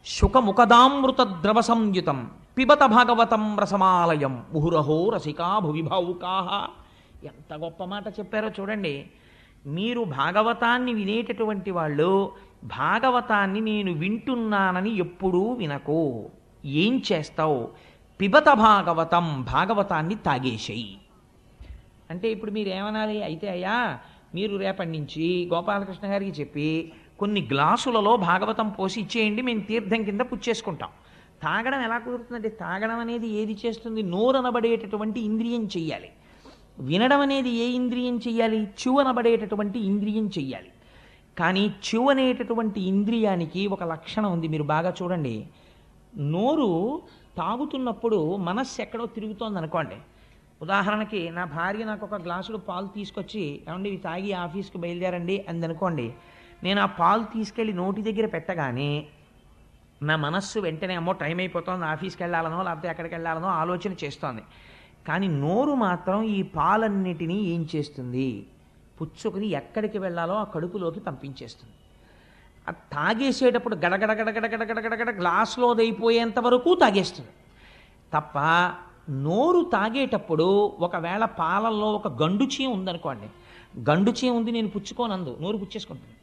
శుకముఖదామృత ద్రవ సంయుతం పిబత భాగవతం రసమాలయం ముహురహో రసికా భువి భావుకా. ఎంత గొప్ప మాట చెప్పారో చూడండి. మీరు భాగవతాన్ని వినేటటువంటి వాళ్ళు భాగవతాన్ని నేను వింటున్నానని ఎప్పుడూ వినకు. ఏం చేస్తావు? పిబత భాగవతం, భాగవతాన్ని తాగేసేయి. అంటే ఇప్పుడు మీరు ఏమనాలి? అయితే అయ్యా మీరు రేపటి నుంచి గోపాలకృష్ణ గారికి చెప్పి కొన్ని గ్లాసులలో భాగవతం పోసి ఇచ్చేయండి, మేము తీర్థం కింద పుచ్చేసుకుంటాం. తాగడం ఎలా కుదురుతుందంటే, తాగడం అనేది ఏది చేస్తుంది? నోరనబడేటటువంటి ఇంద్రియం చెయ్యాలి. వినడం అనేది ఏ ఇంద్రియం చెయ్యాలి? చెవనబడేటటువంటి ఇంద్రియం చెయ్యాలి. కానీ చెవు అనేటటువంటి ఇంద్రియానికి ఒక లక్షణం ఉంది, మీరు బాగా చూడండి. నోరు తాగుతున్నప్పుడు మనస్సు ఎక్కడో తిరుగుతోంది అనుకోండి. ఉదాహరణకి నా భార్య నాకు ఒక గ్లాసుడు పాలు తీసుకొచ్చి, ఏమండి ఇవి తాగి ఆఫీస్కి బయలుదేరండి అంది అనుకోండి. నేను ఆ పాలు తీసుకెళ్ళి నోటి దగ్గర పెట్టగానే నా మనస్సు వెంటనే అమ్మో టైం అయిపోతుంది, ఆఫీస్కి వెళ్ళాలనో లేకపోతే ఎక్కడికి వెళ్ళాలనో ఆలోచన చేస్తోంది. కానీ నోరు మాత్రం ఈ పాలన్నిటినీ ఏం చేస్తుంది? పుచ్చుకుని ఎక్కడికి వెళ్ళాలో ఆ కడుపులోకి పంపించేస్తుంది. అది తాగేసేటప్పుడు గడగడ గ్లాసులోది అయిపోయేంత వరకు తాగేస్తుంది తప్ప, నోరు తాగేటప్పుడు ఒకవేళ పాలల్లో ఒక గండుచీ ఉందనుకోండి, గండుచీ ఉంది నేను పుచ్చుకోనందు, నోరు పుచ్చేసుకుంటుంది.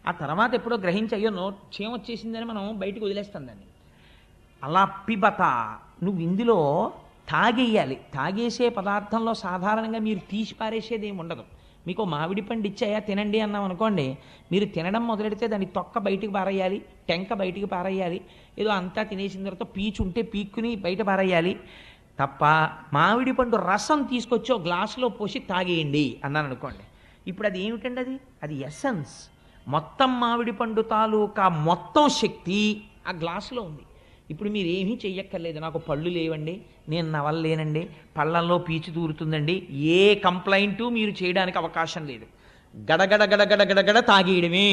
ఆ తర్వాత ఎప్పుడో గ్రహించి అయ్యో చీమ వచ్చేసిందని మనం బయటకు వదిలేస్తాం దాన్ని. అలా పిబత, నువ్వు ఇందులో తాగేయాలి. తాగేసే పదార్థంలో సాధారణంగా మీరు తీసి పారేసేది ఏమి ఉండదు. మీకు మామిడి పండు ఇచ్చాయా తినండి అన్నాం అనుకోండి, మీరు తినడం మొదలెడితే దాన్ని తొక్క బయటికి పారేయాలి, టెంక బయటికి పారేయాలి, ఏదో అంతా తినేసిన తర్వాత పీచు ఉంటే పీక్కుని బయట పారేయాలి తప్ప, మామిడి పండు రసం తీసుకొచ్చి ఒక గ్లాసులో పోసి తాగేయండి అన్నాను అనుకోండి. ఇప్పుడు అది ఏమిటండి? అది ఎసెన్స్. మొత్తం మామిడి పండు తాలూకా మొత్తం శక్తి ఆ గ్లాసులో ఉంది. ఇప్పుడు మీరు ఏమీ చెయ్యక్కర్లేదు. నాకు పళ్ళు లేవండి, నేను నవలలేనండి, పళ్ళల్లో పీచు దూరుతుందండి, ఏ కంప్లైంటు మీరు చేయడానికి అవకాశం లేదు. గడగడ తాగేయడమే.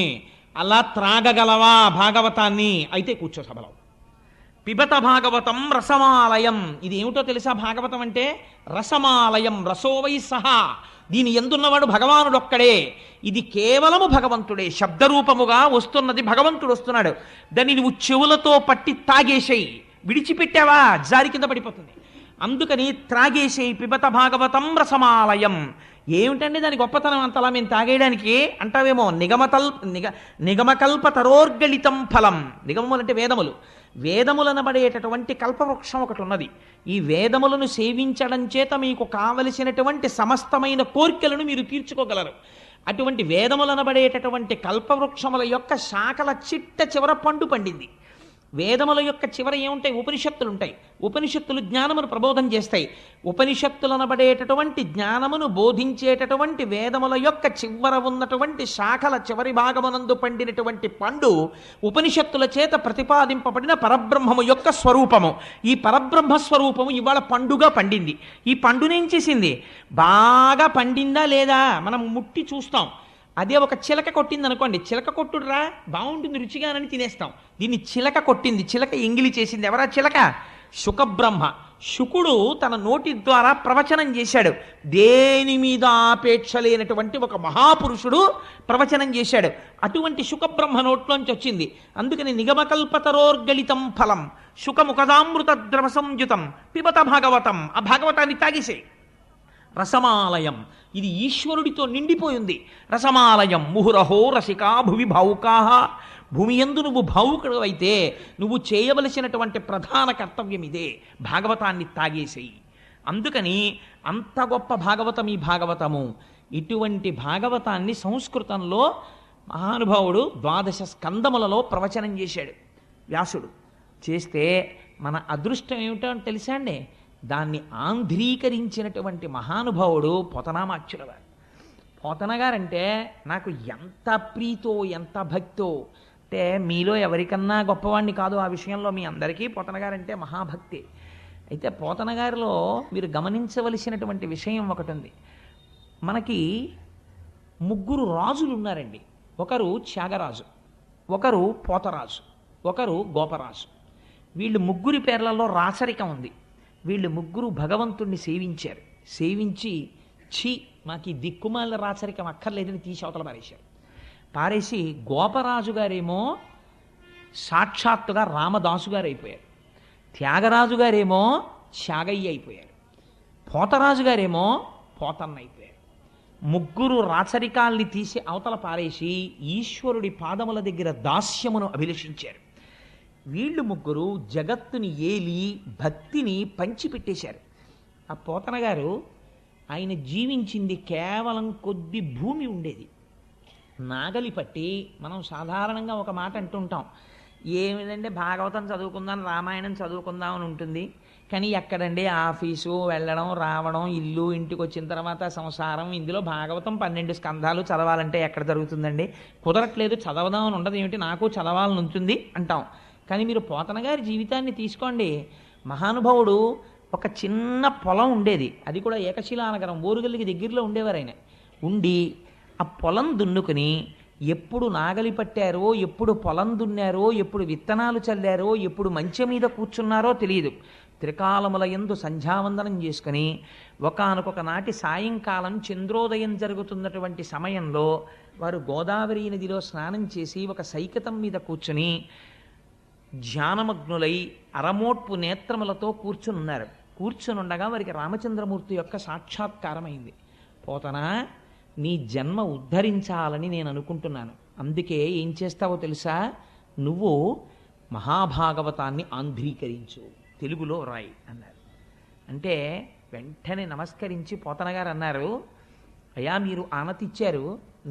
అలా త్రాగగలవా భాగవతాన్ని? అయితే కూర్చో సభలో. పిబత భాగవతం రసమాలయం. ఇది ఏమిటో తెలుసా? భాగవతం అంటే రసమాలయం, రసోవై సహా. దీని ఎందున్నవాడు భగవానుడొక్కడే. ఇది కేవలము భగవంతుడే. శబ్దరూపముగా వస్తున్నది భగవంతుడు వస్తున్నాడు. దాన్ని నువ్వు చెవులతో పట్టి తాగేసేయి. విడిచిపెట్టావా జారి కింద పడిపోతుంది. అందుకని త్రాగేసేయి. పిబత భాగవతం రసమాలయం. ఏమిటండి దాని గొప్పతనం అంతలా మేము తాగేయడానికి అంటావేమో. నిగమకల్ప తరోర్గళితం ఫలం. నిగమములు అంటే వేదములు. వేదములనబడేటటువంటి కల్పవృక్షం ఒకటి ఉన్నది. ఈ వేదములను సేవించడం చేత మీకు కావలసినటువంటి సమస్తమైన కోర్కెలను మీరు తీర్చుకోగలరు. అటువంటి వేదములనబడేటటువంటి కల్పవృక్షముల యొక్క శాఖల చిట్ట చివర పండు పండింది. వేదముల యొక్క చివర ఏముంటాయి? ఉపనిషత్తులు ఉంటాయి. ఉపనిషత్తులు జ్ఞానమును ప్రబోధం చేస్తాయి. ఉపనిషత్తులనబడేటటువంటి జ్ఞానమును బోధించేటటువంటి వేదముల యొక్క చివర ఉన్నటువంటి శాఖల చివరి భాగమునందు పండినటువంటి పండు ఉపనిషత్తుల చేత ప్రతిపాదింపబడిన పరబ్రహ్మము యొక్క స్వరూపము. ఈ పరబ్రహ్మ స్వరూపము ఇవాళ పండుగా పండింది. ఈ పండునేం చేసింది? బాగా పండిందా లేదా మనం ముట్టి చూస్తాం. అదే ఒక చిలక కొట్టింది అనుకోండి, చిలక కొట్టుడురా బాగుంటుంది రుచిగానని తినేస్తాం. దీన్ని చిలక కొట్టింది, చిలక ఎంగిలి చేసింది. ఎవరా చిలక? శుకబ్రహ్మ. శుకుడు తన నోటి ద్వారా ప్రవచనం చేశాడు. దేని మీద ఆపేక్ష లేనటువంటి ఒక మహాపురుషుడు ప్రవచనం చేశాడు. అటువంటి శుకబ్రహ్మ నోట్లోంచి వచ్చింది. అందుకని నిగమకల్పతరోర్గళితం ఫలం శుకముఖదామృత ద్రవ సంయుతం పిబత భాగవతం. ఆ భాగవతాన్ని తాగేసే. రసమాలయం, ఇది ఈశ్వరుడితో నిండిపోయింది. రసమాలయం ముహురహో రసికా భువి భావుకా. భూమి యందు నువ్వు భావుకుడు అయితే నువ్వు చేయవలసినటువంటి ప్రధాన కర్తవ్యం ఇదే, భాగవతాన్ని తాగేసేయి. అందుకని అంత గొప్ప భాగవతం ఈ భాగవతము. ఇటువంటి భాగవతాన్ని సంస్కృతంలో మహానుభావుడు 12 స్కందములలో ప్రవచనం చేశాడు వ్యాసుడు. చేస్తే మన అదృష్టం ఏమిటో అని తెలుసా అండి? దాన్ని ఆంధ్రీకరించినటువంటి మహానుభావుడు పోతనామాచ్యుల వారు. పోతన గారంటే నాకు ఎంత ప్రీతో ఎంత భక్తో. అంటే మీలో ఎవరికన్నా గొప్పవాణ్ణి కాదు ఆ విషయంలో, మీ అందరికీ పోతన గారంటే మహాభక్తి. అయితే పోతన గారిలో మీరు గమనించవలసినటువంటి విషయం ఒకటి ఉంది. మనకి ముగ్గురు రాజులు ఉన్నారండి. ఒకరు త్యాగరాజు, ఒకరు పోతరాజు, ఒకరు గోపరాజు. వీళ్ళు ముగ్గురి పేర్లలో రాచరికం ఉంది. వీళ్ళు ముగ్గురు భగవంతుణ్ణి సేవించారు. సేవించి ఛీ మాకు ఈ దిక్కుమాల రాచరికం అక్కర్లేదని తీసి అవతల పారేశారు. పారేసి గోపరాజు గారేమో సాక్షాత్తుగా రామదాసు గారు అయిపోయారు. త్యాగరాజు గారేమో త్యాగయ్య అయిపోయారు. పోతరాజు గారేమో పోతన్న అయిపోయారు. ముగ్గురు రాచరికాల్ని తీసి అవతల పారేసి ఈశ్వరుడి పాదముల దగ్గర దాస్యమును అభిలషించారు. వీళ్ళు ముగ్గురు జగత్తుని ఏలి భక్తిని పంచిపెట్టేశారు. ఆ పోతన గారు ఆయన జీవించింది కేవలం కొద్ది భూమి ఉండేది. నాగలి పట్టి మనం సాధారణంగా ఒక మాట అంటుంటాం, ఏమిటంటే భాగవతం చదువుకుందాం, రామాయణం చదువుకుందాం అని ఉంటుంది. కానీ ఎక్కడండి ఆఫీసు వెళ్ళడం రావడం, ఇల్లు, ఇంటికి వచ్చిన తర్వాత సంసారం, ఇందులో భాగవతం 12 స్కంధాలు చదవాలంటే ఎక్కడ జరుగుతుందండి, కుదరట్లేదు, చదవదామని ఉండదు, ఏమిటి నాకు చదవాలని ఉంటుంది అంటాం. కానీ మీరు పోతన గారి జీవితాన్ని తీసుకోండి. మహానుభావుడు ఒక చిన్న పొలం ఉండేది, అది కూడా ఏకశిలానగరం ఓరుగల్లికి దగ్గరలో ఉండేవారు ఆయన. ఉండి ఆ పొలం దున్నుకుని ఎప్పుడు నాగలి పట్టారో, ఎప్పుడు పొలం దున్నారో, ఎప్పుడు విత్తనాలు చల్లారో, ఎప్పుడు మంచె మీద కూర్చున్నారో తెలియదు. త్రికాలముల యందు సంధ్యావందనం చేసుకుని ఒకానొక నాటి సాయంకాలం చంద్రోదయం జరుగుతున్నటువంటి సమయంలో వారు గోదావరి నదిలో స్నానం చేసి ఒక సైకతం మీద కూర్చుని ధ్యానమగ్నులై అరమోట్పు నేత్రములతో కూర్చునున్నారు. కూర్చునుండగా వారికి రామచంద్రమూర్తి యొక్క సాక్షాత్కారమైంది. పోతనా, నీ జన్మ ఉద్ధరించాలని నేను అనుకుంటున్నాను. అందుకే ఏం చేస్తావో తెలుసా, నువ్వు మహాభాగవతాన్ని ఆంధ్రీకరించు, తెలుగులో రాయి అన్నారు. అంటే వెంటనే నమస్కరించి పోతన గారు అన్నారు, అయ్యా మీరు ఆనతిచ్చారు,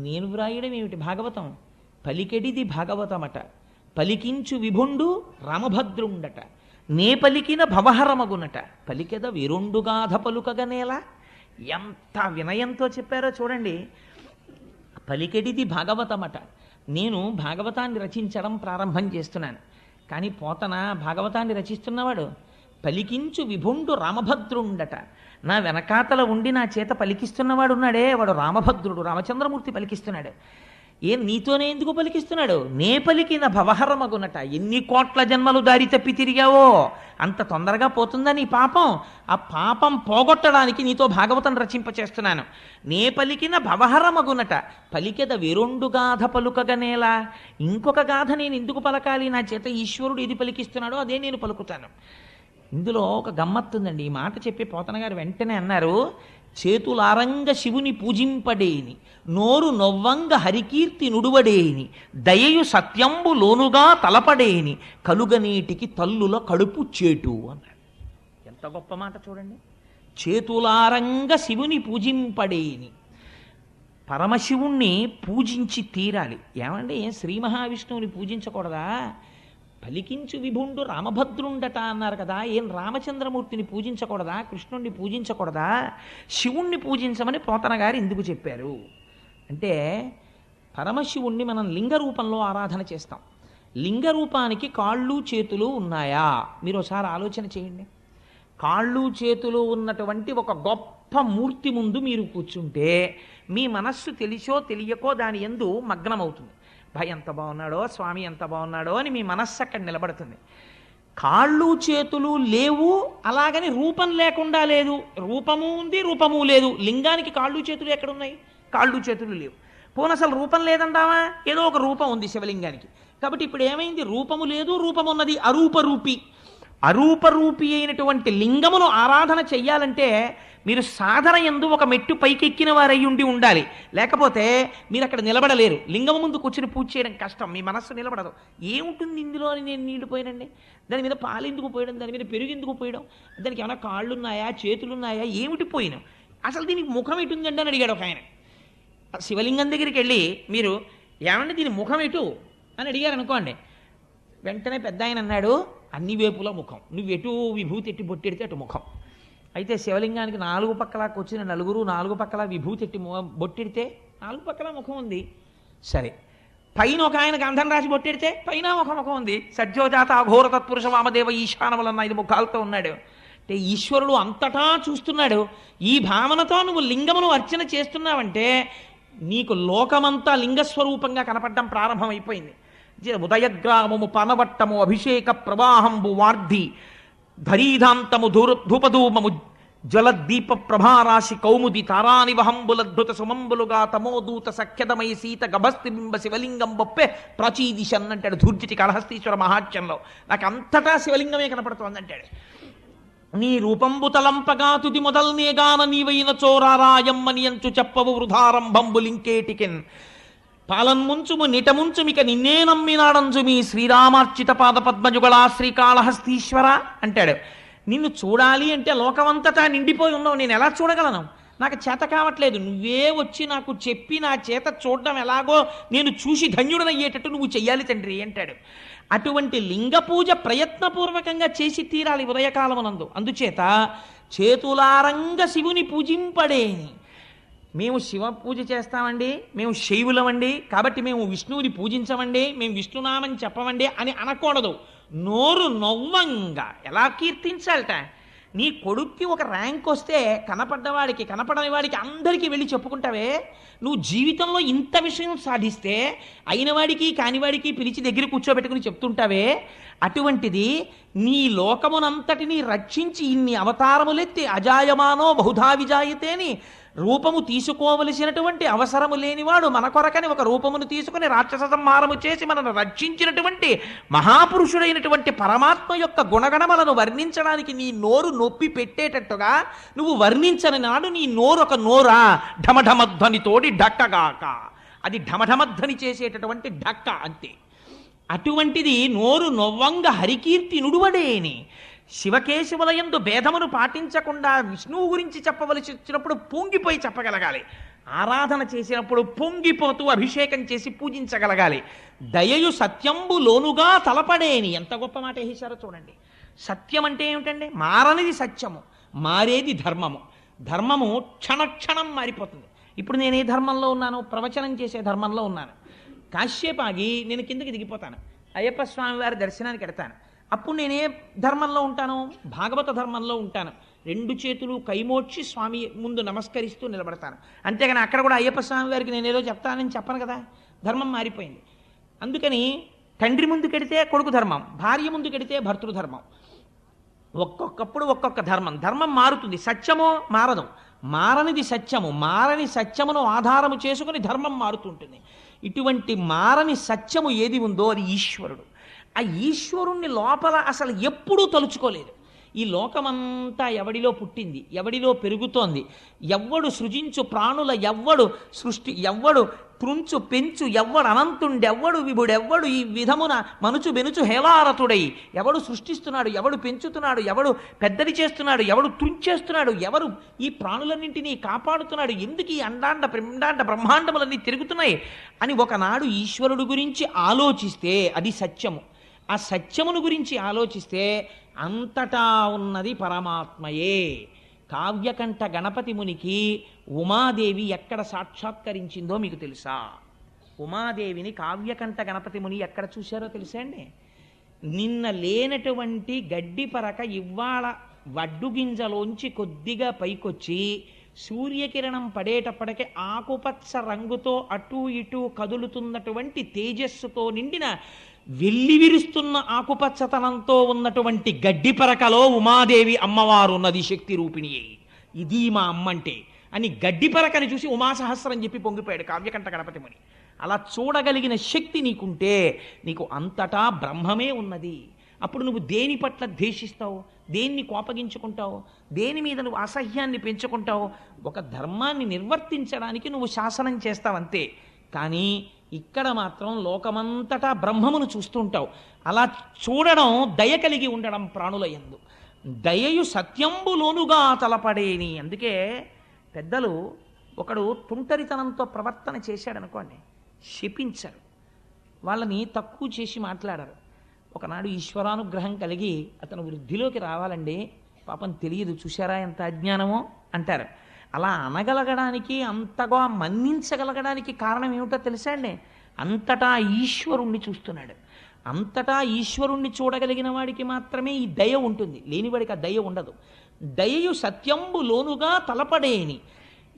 నేను వ్రాయడం ఏమిటి భాగవతం, పలికెడిది భాగవతమట, పలికించు విభుండు రామభద్రుండట, నే పలికిన భవహరమగునట, పలికెద విరుండుగాధ పలుకగనేలా. ఎంత వినయంతో చెప్పారో చూడండి. పలికెడిది భాగవతమట, నేను భాగవతాన్ని రచించడం ప్రారంభం చేస్తున్నాను. కానీ పోతన భాగవతాన్ని రచిస్తున్నవాడు పలికించు విభుండు రామభద్రుండట, నా వెనకాతల ఉండి నా చేత పలికిస్తున్నవాడు ఉన్నాడే, వాడు రామభద్రుడు, రామచంద్రమూర్తి పలికిస్తున్నాడు. ఏం నీతోనే ఎందుకు పలికిస్తున్నాడు, నే పలికిన భవహరమగునట, ఎన్ని కోట్ల జన్మలు దారి తప్పి తిరిగావో అంత తొందరగా పోతుందా నీ పాపం, ఆ పాపం పోగొట్టడానికి నీతో భాగవతం రచింపచేస్తున్నాను. నే పలికిన భవహరమగునట, పలికెద విరుండు గాథ పలుకగనేలా, ఇంకొక గాథ నేను ఎందుకు పలకాలి, నా చేత ఈశ్వరుడు ఏది పలికిస్తున్నాడో అదే నేను పలుకుతాను. ఇందులో ఒక గమ్మత్తుందండి. ఈ మాట చెప్పి పోతన గారు వెంటనే అన్నారు, చేతులారంగ శివుని పూజింపడేని, నోరు నొవ్వంగ హరికీర్తి నుడువడేని, దయయు సత్యంబు లోనుగా తలపడేని, కలుగనీటికి తల్లుల కడుపు చేటు అన్నాడు. ఎంత గొప్ప మాట చూడండి. చేతులారంగ శివుని పూజింపడేని, పరమశివుణ్ణి పూజించి తీరాలి. ఏమండి, శ్రీ మహావిష్ణువుని పూజించకూడదా? పలికించు విభుండు రామభద్రుండట అన్నారు కదా, ఏం రామచంద్రమూర్తిని పూజించకూడదా, కృష్ణుణ్ణి పూజించకూడదా? శివుణ్ణి పూజించమని పోతన గారు ఎందుకు చెప్పారు అంటే, పరమశివుణ్ణి మనం లింగ రూపంలో ఆరాధన చేస్తాం. లింగ రూపానికి కాళ్ళు చేతులు ఉన్నాయా? మీరు ఒకసారి ఆలోచన చేయండి. కాళ్ళు చేతులు ఉన్నటువంటి ఒక గొప్ప మూర్తి ముందు మీరు కూర్చుంటే మీ మనస్సు తెలిసో తెలియకో దాని యందు మగ్నమవుతుంది. భయ ఎంత బాగున్నాడో, స్వామి ఎంత బాగున్నాడో అని మీ మనస్సు అక్కడ నిలబడుతుంది. కాళ్ళు చేతులు లేవు, అలాగని రూపం లేకుండా లేదు, రూపము ఉంది రూపము లేదు. లింగానికి కాళ్ళు చేతులు ఎక్కడున్నాయి? కాళ్ళు చేతులు లేవు. పోనీ అసలు రూపం లేదంటావా? ఏదో ఒక రూపం ఉంది శివలింగానికి. కాబట్టి ఇప్పుడు ఏమైంది? రూపము లేదు, రూపం ఉన్నది, అరూపరూపి. అరూపరూపి అయినటువంటి లింగమును ఆరాధన చెయ్యాలంటే మీరు సాధన యందు ఒక మెట్టు పైకెక్కిన వారై ఉండాలి. లేకపోతే మీరు అక్కడ నిలబడలేరు. లింగము ముందు కూర్చుని పూజ చేయడం కష్టం, మీ మనస్సు నిలబడదు. ఏముంటుంది ఇందులో అని నేను నీళ్లు పోయానండి, దాని మీద పాలు ఎందుకు పోయడం, దాని మీద పెరుగు ఎందుకు పోయడం, దానికి ఏమైనా కాళ్ళున్నాయా చేతులున్నాయా, ఏమిటి పోయినాం, అసలు దీనికి ముఖం ఎటుందండి అని అడిగాడు ఒక ఆయన. శివలింగం దగ్గరికి వెళ్ళి మీరు ఏమంటే దీని ముఖం ఎటు అని అడిగారు అనుకోండి, వెంటనే పెద్ద ఆయన అన్నాడు, అన్ని వేపుల ముఖం, నువ్వు ఎటు విభూతి ఎట్టి బొట్టెడితే అటు ముఖం. అయితే శివలింగానికి 4 పక్కలా వచ్చిన నలుగురు 4 పక్కల విభూతి ఎట్టి బొట్టెడితే 4 పక్కల ముఖం ఉంది. సరే, పైన ఒక ఆయన గంధం రాసి బొట్టెడితే పైన ఒక ముఖం ఉంది. సజ్జోజాత అఘోర తత్పురుష వామదేవ ఈశానములన్న 5 ముఖాలతో ఉన్నాడు. అంటే ఈశ్వరుడు అంతటా చూస్తున్నాడు. ఈ భావనతో నువ్వు లింగమును అర్చన చేస్తున్నావంటే నీకు లోకమంతా లింగస్వరూపంగా కనపడడం ప్రారంభమైపోయింది. ఉదయగ్రామము పనవట్టము అభిషేక ప్రవాహంబు వార్ధి ధరీధాంతము ధూపధూమము జలదీప ప్రభారాశి కౌముది తారానివహంబులద్భుత సుమంబులుగా తమోదూత సఖ్యదమయ సీత గభస్తి బింబ శివలింగం బొప్పే ప్రచీదిశన్ అంటాడు ధూర్జటి కాళహస్తీశ్వర మహాత్యంలో. నాకు అంతటా శివలింగమే కనపడుతోంది అంటాడు. నీ రూపంబు తలంపగా తుది మొదల్నేగాన నీవైన చోరారాయమ్మని అంచు చెప్పవు వృధారంభంబులింకేటికెన్ పాలన్ముంచుము నిటముంచుమిక నిన్నే నమ్మినాడంచు మీ శ్రీరామార్చిత పాద పద్మజుగళా శ్రీకాళహస్తీశ్వర అంటాడు. నిన్ను చూడాలి అంటే లోకమంతటా నిండిపోయి ఉన్నావు, నేను ఎలా చూడగలను? నాకు చేత కావట్లేదు. నువ్వే వచ్చి నాకు చెప్పి నా చేత చూడడం ఎలాగో నేను చూసి ధన్యుడనయ్యేటట్టు నువ్వు చెయ్యాలి తండ్రి అంటాడు. అటువంటి లింగ పూజ ప్రయత్నపూర్వకంగా చేసి తీరాలి ఉదయకాలమునందు. అందుచేత చేతులారంగ శివుని పూజింపడేని. మేము శివ పూజ చేస్తామండి, మేము శైవులమండి, కాబట్టి మేము విష్ణువుని పూజించమండి, మేము విష్ణునామం చెప్పమండి అని అనకూడదు. నోరు నవ్వంగా ఎలా కీర్తించాలట. నీ కొడుక్కి ఒక ర్యాంక్ వస్తే కనపడ్డవాడికి కనపడని వాడికి అందరికీ వెళ్ళి చెప్పుకుంటావే. నువ్వు జీవితంలో ఇంత విషయం సాధిస్తే అయినవాడికి కానివాడికి పిలిచి దగ్గర కూర్చోబెట్టుకుని చెప్తుంటావే. అటువంటిది నీ లోకమునంతటినీ రక్షించి ఇన్ని అవతారములెత్తి అజాయమానో బహుధా విజాయతేని రూపము తీసుకోవలసినటువంటి అవసరము లేనివాడు మన కొరకని ఒక రూపమును తీసుకుని రాక్షస సంహారము చేసి మనను రక్షించినటువంటి మహాపురుషుడైనటువంటి పరమాత్మ యొక్క గుణగణములను వర్ణించడానికి నీ నోరు నొప్పి పెట్టేటట్టుగా నువ్వు వర్ణించని నాడు నీ నోరు ఒక నోరా ఢమఢమధ్వనితోటి ఢక్కగాక. అది ఢమఢమధ్వని చేసేటటువంటి ఢక్క అంతే. అటువంటిది నోరు నొవ్వంగ హరికీర్తి నుడువడేని. శివకేశవులయందు భేదమును పాటించకుండా విష్ణువు గురించి చెప్పవలసి వచ్చినప్పుడు పొంగిపోయి చెప్పగలగాలి. ఆరాధన చేసినప్పుడు పొంగిపోతూ అభిషేకం చేసి పూజించగలగాలి. దయయు సత్యంబు లోనుగా తలపడేని. ఎంత గొప్ప మాట వేశారో చూడండి. సత్యం అంటే ఏమిటండి? మారనిది సత్యము, మారేది ధర్మము. ధర్మము క్షణక్షణం మారిపోతుంది. ఇప్పుడు నేను ఏ ధర్మంలో ఉన్నాను? ప్రవచనం చేసే ధర్మంలో ఉన్నాను. కాశ్యప్ ఆగి నేను కిందకి దిగిపోతాను, అయ్యప్ప స్వామి వారి దర్శనానికి ఎడతాను. అప్పుడు నేనే ధర్మంలో ఉంటాను? భాగవత ధర్మంలో ఉంటాను. 2 చేతులు కైమోడ్చి స్వామి ముందు నమస్కరిస్తూ నిలబడతాను. అంతేగాని అక్కడ కూడా అయ్యప్ప స్వామి వారికి నేనేదో చెప్తానని చెప్పను కదా. ధర్మం మారిపోయింది. అందుకని తండ్రి ముందు కెడితే కొడుకు ధర్మం, భార్య ముందు కెడితే భర్తృధర్మం. ఒక్కొక్కప్పుడు ఒక్కొక్క ధర్మం. ధర్మం మారుతుంది, సత్యము మారదు. మారనిది సత్యము. మారని సత్యమును ఆధారము చేసుకుని ధర్మం మారుతుంటుంది. ఇటువంటి మారని సత్యము ఏది ఉందో అది ఈశ్వరుడు. ఆ ఈశ్వరుణ్ణి లోపల అసలు ఎప్పుడూ తలుచుకోలేదు. ఈ లోకమంతా ఎవడిలో పుట్టింది, ఎవడిలో పెరుగుతోంది, ఎవ్వడు సృజించు ప్రాణుల ఎవ్వడు సృష్టి, ఎవ్వడు త్రుంచు పెంచు, ఎవ్వడు అనంతుండెవ్వడు విభుడెవ్వడు ఈ విధమున మనుచు బెనుచు హేలారతుడై, ఎవడు సృష్టిస్తున్నాడు, ఎవడు పెంచుతున్నాడు, ఎవడు పెద్దది చేస్తున్నాడు, ఎవడు త్రుంచేస్తున్నాడు, ఎవరు ఈ ప్రాణులన్నింటినీ కాపాడుతున్నాడు, ఎందుకు ఈ అండాండ పిండాండ బ్రహ్మాండములన్నీ తిరుగుతున్నాయి అని ఒకనాడు ఈశ్వరుడు గురించి ఆలోచిస్తే అది సత్యము. ఆ సత్యమును గురించి ఆలోచిస్తే అంతటా ఉన్నది పరమాత్మయే. కావ్యకంఠ గణపతి మునికి ఉమాదేవి ఎక్కడ సాక్షాత్కరించిందో మీకు తెలుసా? ఉమాదేవిని కావ్యకంఠ గణపతి ముని ఎక్కడ చూశారో తెలుసా అండి? నిన్న లేనటువంటి గడ్డి పరక ఇవాళ వడ్డుగింజలోంచి కొద్దిగా పైకొచ్చి సూర్యకిరణం పడేటప్పటికే ఆకుపచ్చ రంగుతో అటూ ఇటూ కదులుతున్నటువంటి తేజస్సుతో నిండిన వెల్లివిరుస్తున్న ఆకుపచ్చతనంతో ఉన్నటువంటి గడ్డి పరకలో ఉమాదేవి అమ్మవారు ఉన్నది, శక్తి రూపిణి. ఇది మా అమ్మంటే అని గడ్డి పరకని చూసి ఉమాసహస్రం చెప్పి పొంగిపోయాడు కావ్యకంఠ గణపతి ముని. అలా చూడగలిగిన శక్తి నీకుంటే నీకు అంతటా బ్రహ్మమే ఉన్నది. అప్పుడు నువ్వు దేని పట్ల ద్వేషిస్తావు, దేన్ని కోపగించుకుంటావు, దేని మీద నువ్వు అసహ్యాన్ని పెంచుకుంటావు? ఒక ధర్మాన్ని నిర్వర్తించడానికి నువ్వు శాసనం చేస్తావంతే. కానీ ఇక్కడ మాత్రం లోకమంతటా బ్రహ్మమును చూస్తుంటావు. అలా చూడడం దయ కలిగి ఉండడం ప్రాణుల యందు. దయయు సత్యంబులోనుగా తలపడేని. అందుకే పెద్దలు ఒకడు తుంటరితనంతో ప్రవర్తన చేశాడు అనుకోండి, శపించరు, వాళ్ళని తక్కువ చేసి మాట్లాడరు. ఒకనాడు ఈశ్వరానుగ్రహం కలిగి అతను వృద్ధిలోకి రావాలండి, పాపం తెలియదు, చూశారా ఎంత అజ్ఞానమో అంటారు. అలా అనగలగడానికి, అంతగా మన్నించగలగడానికి కారణం ఏమిటో తెలుసా అండి? అంతటా ఈశ్వరుణ్ణి చూస్తున్నాడు. అంతటా ఈశ్వరుణ్ణి చూడగలిగిన వాడికి మాత్రమే ఈ దయ ఉంటుంది, లేనివాడికి ఆ దయ ఉండదు. దయయు సత్యంబు లోనుగా తలపడేని.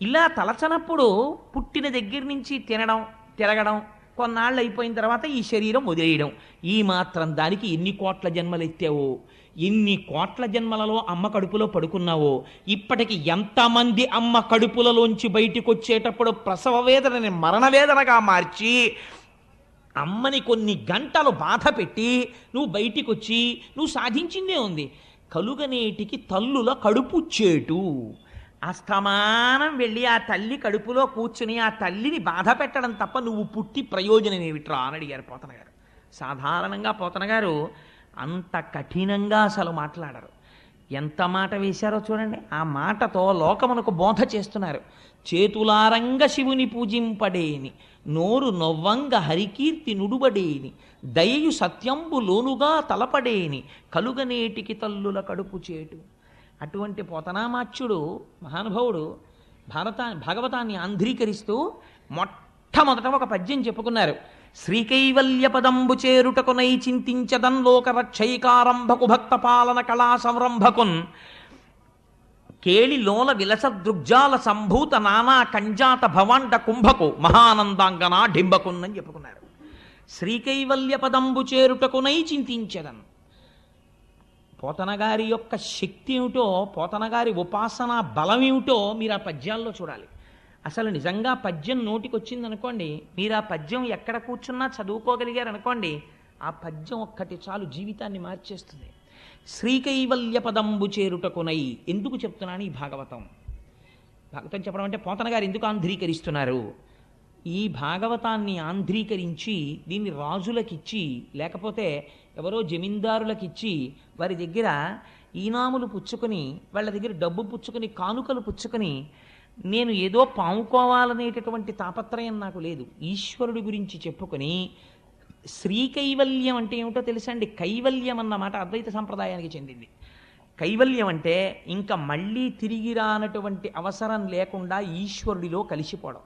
ఇలా తలచనప్పుడు పుట్టిన దగ్గర నుంచి తిరగడం కొన్నాళ్ళు అయిపోయిన తర్వాత ఈ శరీరం వదిలేయడం, ఈ మాత్రం దానికి ఎన్ని కోట్ల జన్మలు ఎత్తావో, ఎన్ని కోట్ల జన్మలలో అమ్మ కడుపులో పడుకున్నావో, ఇప్పటికి ఎంతమంది అమ్మ కడుపులలోంచి బయటికి వచ్చేటప్పుడు ప్రసవ వేదనని మరణవేదనగా మార్చి అమ్మని కొన్ని గంటలు బాధ పెట్టి నువ్వు బయటికి వచ్చి నువ్వు సాధించిందే ఉంది. కలుగనేటికి తల్లుల కడుపు చేటు. అస్తమానం వెళ్ళి ఆ తల్లి కడుపులో కూర్చుని ఆ తల్లిని బాధ పెట్టడం తప్ప నువ్వు పుట్టి ప్రయోజనం ఏమిట్రా అని అడిగారు పోతన గారు. సాధారణంగా పోతన గారు అంత కఠినంగా అసలు మాట్లాడరు. ఎంత మాట వేశారో చూడండి. ఆ మాటతో లోకమునకు బోధ చేస్తున్నారు. చేతులారంగ శివుని పూజింపడేని, నోరు నొవ్వంగ హరికీర్తి నుడుబడేని, దయయు సత్యంబు లోనుగా తలపడేని, కలుగనేటికి తల్లుల కడుపు చేటు. అటువంటి పోతనామాచ్యుడు మహానుభావుడు భాగవతాన్ని ఆంధ్రీకరిస్తూ మొట్టమొదట ఒక పద్యం చెప్పుకున్నారు. శ్రీకైవల్య పదంబు చేరుటకునై చింతించదన్ లోకరక్షైకారంభకు భక్త పాలన కళా సంరంభకున్ కేళి లోల విలస దృగ్జాల సంభూత నానా కంజాత భవాండ కుంభకు మహానందాంగనా డింబకున్ అని చెప్పుకున్నారు. శ్రీకైవల్య పదంబు చేరుటకునై చింతించదన్. పోతనగారి యొక్క శక్తి ఏమిటో, పోతనగారి ఉపాసనా బలం ఏమిటో మీరు ఆ పద్యాల్లో చూడాలి. అసలు నిజంగా పద్యం నోటికి వచ్చిందనుకోండి, మీరు ఆ పద్యం ఎక్కడ కూర్చున్నా చదువుకోగలిగారు అనుకోండి, ఆ పద్యం ఒక్కటి చాలు జీవితాన్ని మార్చేస్తుంది. శ్రీకైవల్య పదంబు చేరుటకునై. ఎందుకు చెప్తున్నాను ఈ భాగవతం చెప్పడం అంటే, పోతన గారు ఎందుకు ఆంధ్రీకరిస్తున్నారు? ఈ భాగవతాన్ని ఆంధ్రీకరించి దీన్ని రాజులకిచ్చి, లేకపోతే ఎవరో జమీందారులకిచ్చి వారి దగ్గర ఈనాములు పుచ్చుకొని, వాళ్ళ దగ్గర డబ్బు పుచ్చుకొని, కానుకలు పుచ్చుకొని, నేను ఏదో పాముకోవాలనేటటువంటి తాపత్రయం నాకు లేదు, ఈశ్వరుడి గురించి చెప్పుకొని, శ్రీకైవల్యం అంటే ఏమిటో తెలుసండి? కైవల్యం అన్నమాట అద్వైత సంప్రదాయానికి చెందింది. కైవల్యం అంటే ఇంకా మళ్ళీ తిరిగి రానటువంటి అవసరం లేకుండా ఈశ్వరుడిలో కలిసిపోవడం.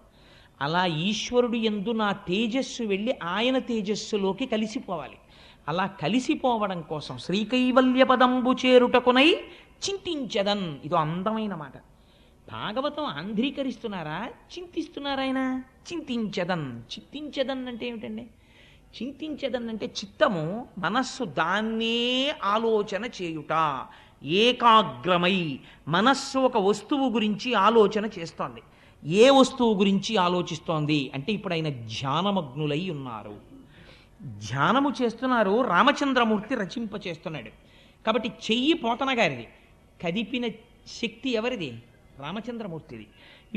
అలా ఈశ్వరుడు యందు నా తేజస్సు వెళ్ళి ఆయన తేజస్సులోకి కలిసిపోవాలి. అలా కలిసిపోవడం కోసం శ్రీకైవల్య పదంబు చేరుటకునై చింతించదన్. ఇదో అందమైన మాట. భాగవతం ఆంధ్రీకరిస్తున్నారా, చింతిస్తున్నారా? ఆయన చింతించదన్. చింతించదన్ అంటే ఏమిటండి? చింతించదన్ అంటే చిత్తము, మనస్సు దాన్నే ఆలోచన చేయుట, ఏకాగ్రమై మనస్సు ఒక వస్తువు గురించి ఆలోచన చేస్తోంది. ఏ వస్తువు గురించి ఆలోచిస్తోంది అంటే, ఇప్పుడు ఆయన ధ్యానమగ్నులై ఉన్నారు, ధ్యానము చేస్తున్నారు. రామచంద్రమూర్తి రచింపచేస్తున్నాడు కాబట్టి చెయ్యి పోతన గారిది, కదిపిన శక్తి ఎవరిది? రామచంద్రమూర్తిది.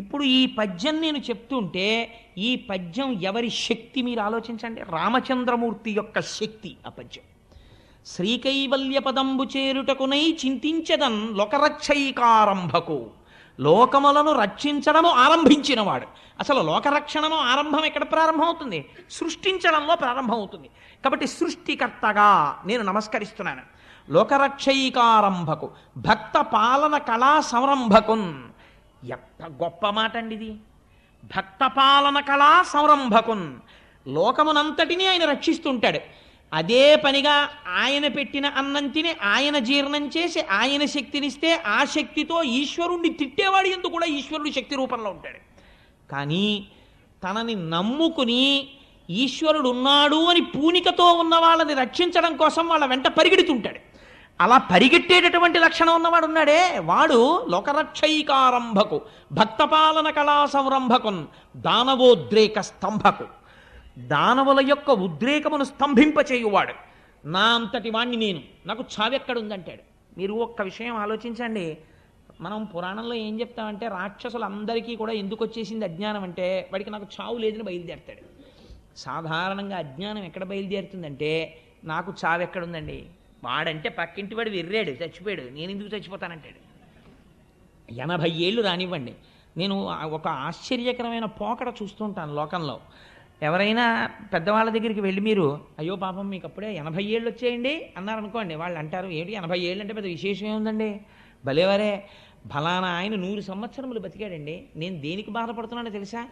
ఇప్పుడు ఈ పద్యం నేను చెప్తుంటే ఈ పద్యం ఎవరి శక్తి మీరు ఆలోచించండి. రామచంద్రమూర్తి యొక్క శక్తి ఆ పద్యం. శ్రీకైవల్య పదంబు చేరుటకునై చింతించదన్ లోకరక్షైకారంభకు. లోకములను రక్షించడము ఆరంభించినవాడు. అసలు లోకరక్షణము ఆరంభం ఎక్కడ ప్రారంభమవుతుంది? సృష్టించడంలో ప్రారంభమవుతుంది. కాబట్టి సృష్టికర్తగా నేను నమస్కరిస్తున్నాను. లోకరక్షైకారంభకు భక్త పాలన కళా సంరంభకున్. ఎంత గొప్ప మాట అండి ఇది! భక్త పాలన కళా సంరంభకున్. లోకమునంతటినీ ఆయన రక్షిస్తుంటాడు. అదే పనిగా ఆయన పెట్టిన అన్నం తిని ఆయన జీర్ణం చేసి ఆయన శక్తినిస్తే ఆ శక్తితో ఈశ్వరుణ్ణి తిట్టేవాడు ఎందుకు కూడా ఈశ్వరుడు శక్తి రూపంలో ఉంటాడు. కానీ తనని నమ్ముకుని ఈశ్వరుడు ఉన్నాడు అని పూనికతో ఉన్న వాళ్ళని రక్షించడం కోసం వాళ్ళ వెంట పరిగెడుతుంటాడు. అలా పరిగెట్టేటటువంటి లక్షణం ఉన్నవాడు ఉన్నాడే, వాడు లోకరక్షైకారంభకు భక్తపాలన కళా సంరంభకున్ దానవోద్రేక స్తంభకు. దానవుల యొక్క ఉద్రేకమును స్తంభింపచేయువాడు. నా అంతటి వాణ్ణి నేను, నాకు చావెక్కడుందంటాడు. మీరు ఒక్క విషయం ఆలోచించండి. మనం పురాణంలో ఏం చెప్తామంటే, రాక్షసులందరికీ కూడా ఎందుకు వచ్చేసింది అజ్ఞానం అంటే, వాడికి నాకు చావు లేదని బయలుదేరుతాడు. సాధారణంగా అజ్ఞానం ఎక్కడ బయలుదేరుతుందంటే, నాకు చావు ఎక్కడుందండి, వాడంటే పక్కింటి వాడు వెర్రాడు, చచ్చిపోయాడు, నేను ఎందుకు చచ్చిపోతానంటాడు. 80 ఏళ్ళు రానివ్వండి. నేను ఒక ఆశ్చర్యకరమైన పోకడ చూస్తుంటాను లోకంలో. ఎవరైనా పెద్దవాళ్ళ దగ్గరికి వెళ్ళి మీరు, అయ్యో పాపం మీకు అప్పుడే 80 ఏళ్ళు వచ్చేయండి అన్నారనుకోండి, వాళ్ళు అంటారు, ఏంటి 80 ఏళ్ళు అంటే పెద్ద విశేషం ఏముందండి, భలేవరే, ఫలానా ఆయన 100 సంవత్సరములు బతికాడండి, నేను దేనికి బాధపడుతున్నానో తెలుసా,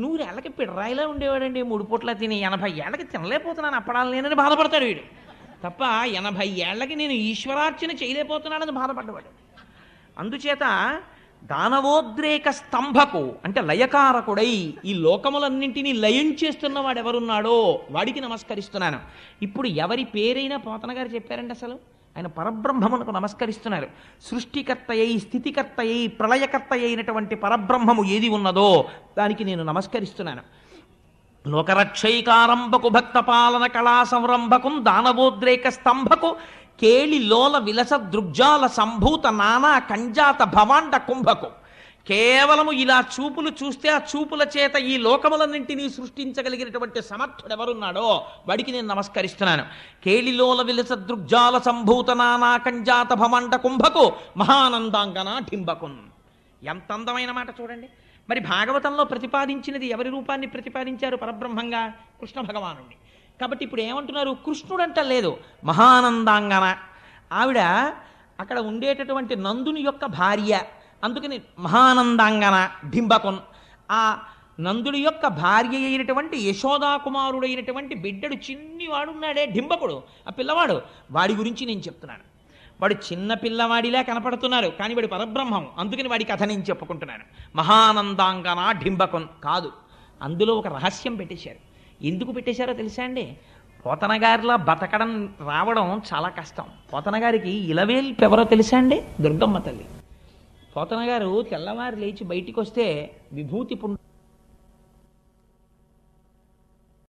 100 ఏళ్ళకి పిడరాయిలా ఉండేవాడండి, 3 పూట్ల తిని 80 ఏళ్ళకి తినలేకపోతున్నాను అప్పడాలు నేనని బాధపడతాడు వీడు. తప్ప 80 ఏళ్ళకి నేను ఈశ్వరార్చన చేయలేకపోతున్నానని బాధపడ్డవాడు. అందుచేత దానవోద్రేక స్తంభకు అంటే లయకారకుడై ఈ లోకములన్నింటినీ లయం చేస్తున్నవాడు ఎవరున్నాడో వాడికి నమస్కరిస్తున్నాను. ఇప్పుడు ఎవరి పేరైనా పోతన గారు చెప్పారండి, అసలు ఆయన పరబ్రహ్మమునకు నమస్కరిస్తున్నారు. సృష్టికర్త అయి స్థితికర్త అయి ప్రళయకర్త అయినటువంటి పరబ్రహ్మము ఏది ఉన్నదో దానికి నేను నమస్కరిస్తున్నాను. లోకరక్షైకారంభకు భక్త పాలన కళా సంరంభకు దానవోద్రేక స్తంభకు కేళి లోల విలస దృగ్జాల సంభూత నానా కంజాత భవాండ కుంభకు. కేవలము ఇలా చూపులు చూస్తే ఆ చూపుల చేత ఈ లోకములన్నింటినీ సృష్టించగలిగినటువంటి సమర్థుడు ఎవరున్నాడో వాడికి నేను నమస్కరిస్తున్నాను. కేళిలోల విలస దృగ్జాల సంభూత నానా కంజాత భవాండ కుంభకు మహానందాంగన ఢింబకున్. ఎంత అందమైన మాట చూడండి. మరి భాగవతంలో ప్రతిపాదించినది ఎవరి రూపాన్ని ప్రతిపాదించారు? పరబ్రహ్మంగా కృష్ణ భగవానుడిని. కాబట్టి ఇప్పుడు ఏమంటున్నారు? కృష్ణుడంట లేదు, మహానందాంగన. ఆవిడ అక్కడ ఉండేటటువంటి నందుని యొక్క భార్య, అందుకని మహానందాంగన డింబకొన్. ఆ నందుడి యొక్క భార్య అయినటువంటి యశోదాకుమారుడైనటువంటి బిడ్డడు చిన్నివాడున్నాడే డింబకుడు, ఆ పిల్లవాడు, వాడి గురించి నేను చెప్తున్నాను. వాడు చిన్న పిల్లవాడిలా కనపడుతున్నారు, కానీ వాడి పరబ్రహ్మం, అందుకని వాడి కథ నేను చెప్పుకుంటున్నాను. మహానందాంగన డింబకొన్ కాదు, అందులో ఒక రహస్యం పెట్టేశారు. ఎందుకు పెట్టేశారో తెలుసా అండి? పోతన గారిలా బతకడం రావడం చాలా కష్టం. పోతన గారికి ఇలవేల్పు ఎవరో తెలుసా అండి? దుర్గమ్మ తల్లి. పోతన గారు తెల్లవారు లేచి బయటికి వస్తే విభూతి పుండు